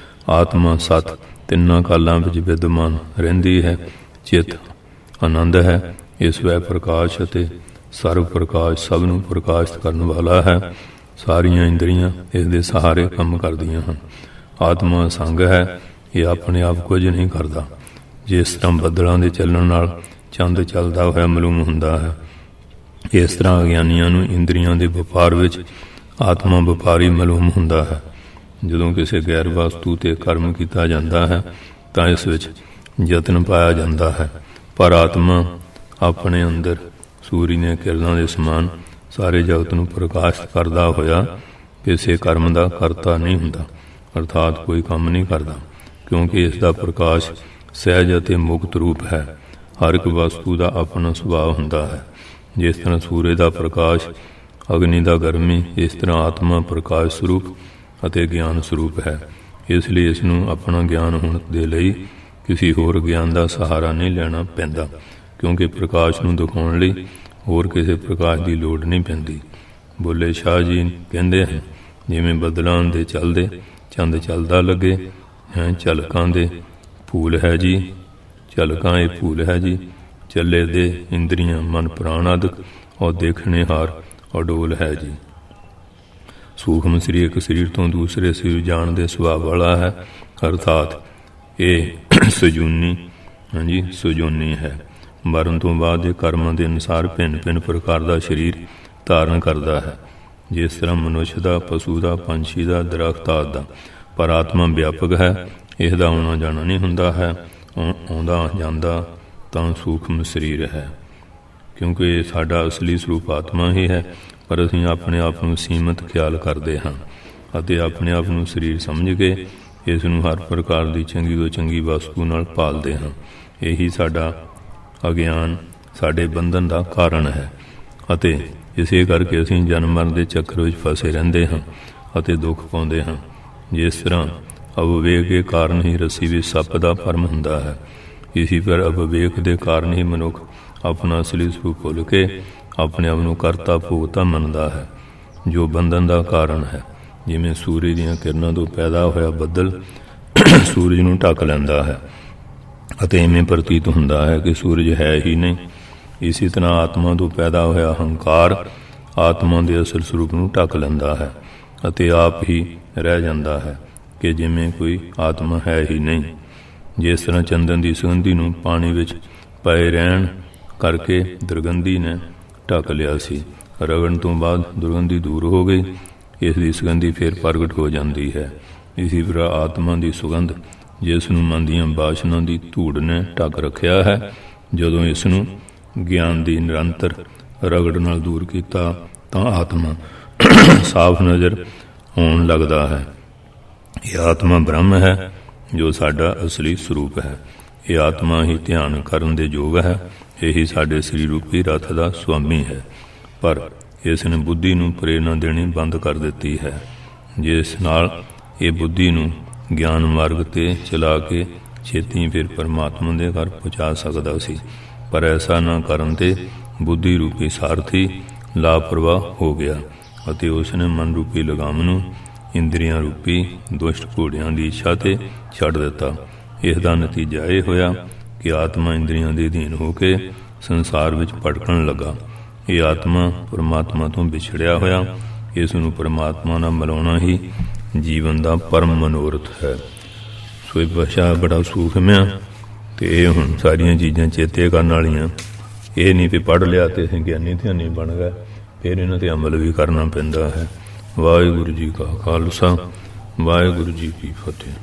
ਆਤਮਾ ਸਤ ਤਿੰਨਾਂ ਕਾਲਾਂ ਵਿੱਚ ਵਿਦਮਾਨ ਰਹਿੰਦੀ ਹੈ। ਚਿੱਤ ਆਨੰਦ ਹੈ। ਇਹ ਸਵੈ ਪ੍ਰਕਾਸ਼ ਅਤੇ ਸਰਵ ਪ੍ਰਕਾਸ਼ ਸਭ ਨੂੰ ਪ੍ਰਕਾਸ਼ਿਤ ਕਰਨ ਵਾਲਾ ਹੈ। ਸਾਰੀਆਂ ਇੰਦਰੀਆਂ ਇਸ ਦੇ ਸਹਾਰੇ ਕੰਮ ਕਰਦੀਆਂ ਹਨ। ਆਤਮਾ ਸੰਗ ਹੈ, ਇਹ ਆਪਣੇ ਆਪ ਕੁਝ ਨਹੀਂ ਕਰਦਾ। ਜਿਸ ਤਰ੍ਹਾਂ ਬੱਦਲਾਂ ਦੇ ਚੱਲਣ ਨਾਲ ਚੰਦ ਚੱਲਦਾ ਹੋਇਆ ਮਾਲੂਮ ਹੁੰਦਾ ਹੈ, ਇਸ ਤਰ੍ਹਾਂ ਅਗਿਆਨੀਆਂ ਨੂੰ ਇੰਦਰੀਆਂ ਦੇ ਵਪਾਰ ਵਿੱਚ ਆਤਮਾ ਵਪਾਰੀ ਮਾਲੂਮ ਹੁੰਦਾ ਹੈ। ਜਦੋਂ ਕਿਸੇ ਗੈਰ ਵਸਤੂ 'ਤੇ ਕਰਮ ਕੀਤਾ ਜਾਂਦਾ ਹੈ ਤਾਂ ਇਸ ਵਿੱਚ ਯਤਨ ਪਾਇਆ ਜਾਂਦਾ ਹੈ, ਪਰ ਆਤਮਾ ਆਪਣੇ ਅੰਦਰ ਸੂਰਜ ਦੀਆਂ ਕਿਰਨਾਂ ਦੇ ਸਮਾਨ ਸਾਰੇ ਜਗਤ ਨੂੰ ਪ੍ਰਕਾਸ਼ਿਤ ਕਰਦਾ ਹੋਇਆ ਕਿਸੇ ਕਰਮ ਦਾ ਕਰਤਾ ਨਹੀਂ ਹੁੰਦਾ, ਅਰਥਾਤ ਕੋਈ ਕੰਮ ਨਹੀਂ ਕਰਦਾ, ਕਿਉਂਕਿ ਇਸ ਦਾ ਪ੍ਰਕਾਸ਼ ਸਹਿਜ ਅਤੇ ਮੁਕਤ ਰੂਪ ਹੈ। ਹਰ ਇੱਕ ਵਸਤੂ ਦਾ ਆਪਣਾ ਸੁਭਾਅ ਹੁੰਦਾ ਹੈ। ਜਿਸ ਤਰ੍ਹਾਂ ਸੂਰਜ ਦਾ ਪ੍ਰਕਾਸ਼, ਅਗਨੀ ਦਾ ਗਰਮੀ, ਇਸ ਤਰ੍ਹਾਂ ਆਤਮਾ ਪ੍ਰਕਾਸ਼ ਸਰੂਪ ਅਤੇ ਗਿਆਨ ਸਰੂਪ ਹੈ। ਇਸ ਲਈ ਇਸ ਨੂੰ ਆਪਣਾ ਗਿਆਨ ਹੋਣ ਦੇ ਲਈ ਕਿਸੇ ਹੋਰ ਗਿਆਨ ਦਾ ਸਹਾਰਾ ਨਹੀਂ ਲੈਣਾ ਪੈਂਦਾ, ਕਿਉਂਕਿ ਪ੍ਰਕਾਸ਼ ਨੂੰ ਦਿਖਾਉਣ ਲਈ ਹੋਰ ਕਿਸੇ ਪ੍ਰਕਾਸ਼ ਦੀ ਲੋੜ ਨਹੀਂ ਪੈਂਦੀ। ਬੁੱਲੇ ਸ਼ਾਹ ਜੀ ਕਹਿੰਦੇ ਹਨ, ਜਿਵੇਂ ਬੱਦਲਾਂ ਦੇ ਚੱਲਦੇ ਚੰਦ ਚੱਲਦਾ ਲੱਗੇ ਹੈ, ਝਲਕਾਂ ਦੇ ਫੂਲ ਹੈ ਜੀ, ਝਲਕਾਂ ਇਹ ਫੂਲ ਹੈ ਜੀ, ਚੱਲੇ ਦੇ ਇੰਦਰੀਆਂ ਮਨ ਪ੍ਰਾਣ ਆਦਿਕ, ਔਰ ਦੇਖਣੇ ਹਾਰ ਅਡੋਲ ਹੈ ਜੀ। ਸੂਖਮ ਸਰੀਰ ਇੱਕ ਸਰੀਰ ਤੋਂ ਦੂਸਰੇ ਸਰੀਰ ਜਾਣ ਦੇ ਸੁਭਾਅ ਵਾਲਾ ਹੈ, ਅਰਥਾਤ ਇਹ ਸੁਜੂਨੀ ਸੁਜੂਨੀ ਹੈ। ਮਰਨ ਤੋਂ ਬਾਅਦ ਇਹ ਕਰਮਾਂ ਦੇ ਅਨੁਸਾਰ ਭਿੰਨ ਭਿੰਨ ਪ੍ਰਕਾਰ ਦਾ ਸਰੀਰ ਧਾਰਨ ਕਰਦਾ ਹੈ, ਜਿਸ ਤਰ੍ਹਾਂ ਮਨੁੱਖ ਦਾ, ਪਸ਼ੂ ਦਾ, ਪੰਛੀ ਦਾ, ਦਰਖਤ ਆਦਿ ਦਾ। ਪਰ ਆਤਮਾ ਵਿਆਪਕ ਹੈ, ਇਸ ਦਾ ਆਉਣਾ ਜਾਣਾ ਨਹੀਂ ਹੁੰਦਾ ਹੈ। ਆਉਂਦਾ ਜਾਂਦਾ ਤਾਂ ਸੂਖਮ ਸਰੀਰ ਹੈ, ਕਿਉਂਕਿ ਇਹ ਸਾਡਾ ਅਸਲੀ ਸਰੂਪ ਆਤਮਾ ਹੀ ਹੈ। ਪਰ ਅਸੀਂ ਆਪਣੇ ਆਪ ਨੂੰ ਸੀਮਤ ਖਿਆਲ ਕਰਦੇ ਹਾਂ ਅਤੇ ਆਪਣੇ ਆਪ ਨੂੰ ਸਰੀਰ ਸਮਝ ਕੇ ਇਸ ਨੂੰ ਹਰ ਪ੍ਰਕਾਰ ਦੀ ਚੰਗੀ ਤੋਂ ਚੰਗੀ ਵਸਤੂ ਨਾਲ ਪਾਲਦੇ ਹਾਂ। ਇਹੀ ਸਾਡਾ ਅਗਿਆਨ, ਸਾਡੇ ਬੰਧਨ ਦਾ ਕਾਰਨ ਹੈ ਅਤੇ ਇਸੇ ਕਰਕੇ ਅਸੀਂ ਜਨਮ ਮਰਨ ਦੇ ਚੱਕਰ ਵਿੱਚ ਫਸੇ ਰਹਿੰਦੇ ਹਾਂ ਅਤੇ ਦੁੱਖ ਪਾਉਂਦੇ ਹਾਂ। ਜਿਸ ਤਰ੍ਹਾਂ ਅਵਿਵੇਕ ਦੇ ਕਾਰਨ ਹੀ ਰੱਸੀ ਵਿੱਚ ਸੱਪ ਦਾ ਭਰਮ ਹੁੰਦਾ ਹੈ, ਇਸੀ ਪਰ ਅਵਿਵੇਕ ਦੇ ਕਾਰਨ ਹੀ ਮਨੁੱਖ ਆਪਣਾ ਅਸਲੀ ਸਰੂਪ ਭੁੱਲ ਕੇ ਆਪਣੇ ਆਪ ਨੂੰ ਕਰਤਾ ਭੋਗਤਾ ਮੰਨਦਾ ਹੈ, ਜੋ ਬੰਧਨ ਦਾ ਕਾਰਨ ਹੈ। ਜਿਵੇਂ ਸੂਰਜ ਦੀਆਂ ਕਿਰਨਾਂ ਤੋਂ ਪੈਦਾ ਹੋਇਆ ਬੱਦਲ ਸੂਰਜ ਨੂੰ ਢੱਕ ਲੈਂਦਾ ਹੈ ਅਤੇ ਇਵੇਂ ਪ੍ਰਤੀਤ ਹੁੰਦਾ ਹੈ ਕਿ ਸੂਰਜ ਹੈ ਹੀ ਨਹੀਂ। ਇਸੇ ਤਰ੍ਹਾਂ ਆਤਮਾ ਤੋਂ ਪੈਦਾ ਹੋਇਆ ਹੰਕਾਰ ਆਤਮਾ ਦੇ ਅਸਲ ਸਰੂਪ ਨੂੰ ਢੱਕ ਲੈਂਦਾ ਹੈ ਅਤੇ ਆਪ ਹੀ ਰਹਿ ਜਾਂਦਾ ਹੈ ਕਿ ਜਿਵੇਂ ਕੋਈ ਆਤਮਾ ਹੈ ਹੀ ਨਹੀਂ। ਜਿਸ ਤਰ੍ਹਾਂ ਚੰਦਨ ਦੀ ਸੁਗੰਧੀ ਨੂੰ ਪਾਣੀ ਵਿੱਚ ਪਏ ਰਹਿਣ ਕਰਕੇ ਦੁਰਗੰਧੀ ਨੇ ਢੱਕ ਲਿਆ ਸੀ, ਰਗੜਨ ਤੋਂ ਬਾਅਦ ਦੁਰਗੰਧੀ ਦੂਰ ਹੋ ਗਈ, ਇਸ ਦੀ ਸੁਗੰਧੀ ਫਿਰ ਪ੍ਰਗਟ ਹੋ ਜਾਂਦੀ ਹੈ। ਇਸੇ ਤਰ੍ਹਾਂ ਆਤਮਾ ਦੀ ਸੁਗੰਧ, ਜਿਸ ਨੂੰ ਮਨ ਦੀਆਂ ਵਾਸ਼ਨਾ ਦੀ ਧੂੜ ਨੇ ਢੱਕ ਰੱਖਿਆ ਹੈ, ਜਦੋਂ ਇਸ ਨੂੰ ਗਿਆਨ ਦੀ ਨਿਰੰਤਰ ਰਗੜ ਨਾਲ ਦੂਰ ਕੀਤਾ ਤਾਂ ਆਤਮਾ ਸਾਫ਼ ਨਜ਼ਰ ਆਉਣ ਲੱਗਦਾ ਹੈ। ਇਹ ਆਤਮਾ ਬ੍ਰਹਮ ਹੈ, ਜੋ ਸਾਡਾ ਅਸਲੀ ਸਰੂਪ ਹੈ। ਇਹ ਆਤਮਾ ਹੀ ਧਿਆਨ ਕਰਨ ਦੇ ਯੋਗ ਹੈ। ਇਹੀ ਸਾਡੇ ਸਰੀਰ ਰੂਪੀ ਰਥ ਦਾ ਸੁਆਮੀ ਹੈ। ਪਰ ਇਸ ਨੇ ਬੁੱਧੀ ਨੂੰ ਪ੍ਰੇਰਨਾ ਦੇਣੀ ਬੰਦ ਕਰ ਦਿੱਤੀ ਹੈ, ਜਿਸ ਨਾਲ ਇਹ ਬੁੱਧੀ ਨੂੰ ਗਿਆਨ ਮਾਰਗ 'ਤੇ ਚਲਾ ਕੇ ਛੇਤੀ ਫਿਰ ਪਰਮਾਤਮਾ ਦੇ ਘਰ ਪਹੁੰਚਾ ਸਕਦਾ ਸੀ। ਪਰ ਐਸਾ ਨਾ ਕਰਨ 'ਤੇ ਬੁੱਧੀ ਰੂਪੀ ਸਾਰਥੀ ਲਾਪਰਵਾਹ ਹੋ ਗਿਆ ਅਤੇ ਉਸ ਨੇ ਮਨ ਰੂਪੀ ਲਗਾਮ ਨੂੰ ਇੰਦਰੀਆਂ ਰੂਪੀ ਦੁਸ਼ਟ ਘੋੜਿਆਂ ਦੀ ਇੱਛਾ 'ਤੇ ਛੱਡ ਦਿੱਤਾ। ਇਸ ਦਾ ਨਤੀਜਾ ਇਹ ਹੋਇਆ ਕਿ ਆਤਮਾ ਇੰਦਰੀਆਂ ਦੇ ਅਧੀਨ ਹੋ ਕੇ ਸੰਸਾਰ ਵਿੱਚ ਭਟਕਣ ਲੱਗਾ। ਇਹ ਆਤਮਾ ਪਰਮਾਤਮਾ ਤੋਂ ਵਿਛੜਿਆ ਹੋਇਆ, ਇਸ ਨੂੰ ਪਰਮਾਤਮਾ ਨਾਲ ਮਿਲਾਉਣਾ ਹੀ ਜੀਵਨ ਦਾ ਪਰਮ ਮਨੋਰਥ ਹੈ। ਸੋ ਇਹ ਭਾਸ਼ਾ ਬੜਾ ਸੂਖਮ ਆ ਅਤੇ ਇਹ ਹੁਣ ਸਾਰੀਆਂ ਚੀਜ਼ਾਂ ਚੇਤੇ ਕਰਨ ਵਾਲੀਆਂ। ਇਹ ਨਹੀਂ ਵੀ ਪੜ੍ਹ ਲਿਆ ਅਤੇ ਅਸੀਂ ਗਿਆਨੀ ਧਿਆਨੀ ਬਣ ਗਏ, ਫਿਰ ਇਹਨਾਂ 'ਤੇ ਅਮਲ ਵੀ ਕਰਨਾ ਪੈਂਦਾ ਹੈ। ਵਾਹਿਗੁਰੂ ਜੀ ਕਾ ਖਾਲਸਾ, ਵਾਹਿਗੁਰੂ ਜੀ ਕੀ ਫਤਿਹ।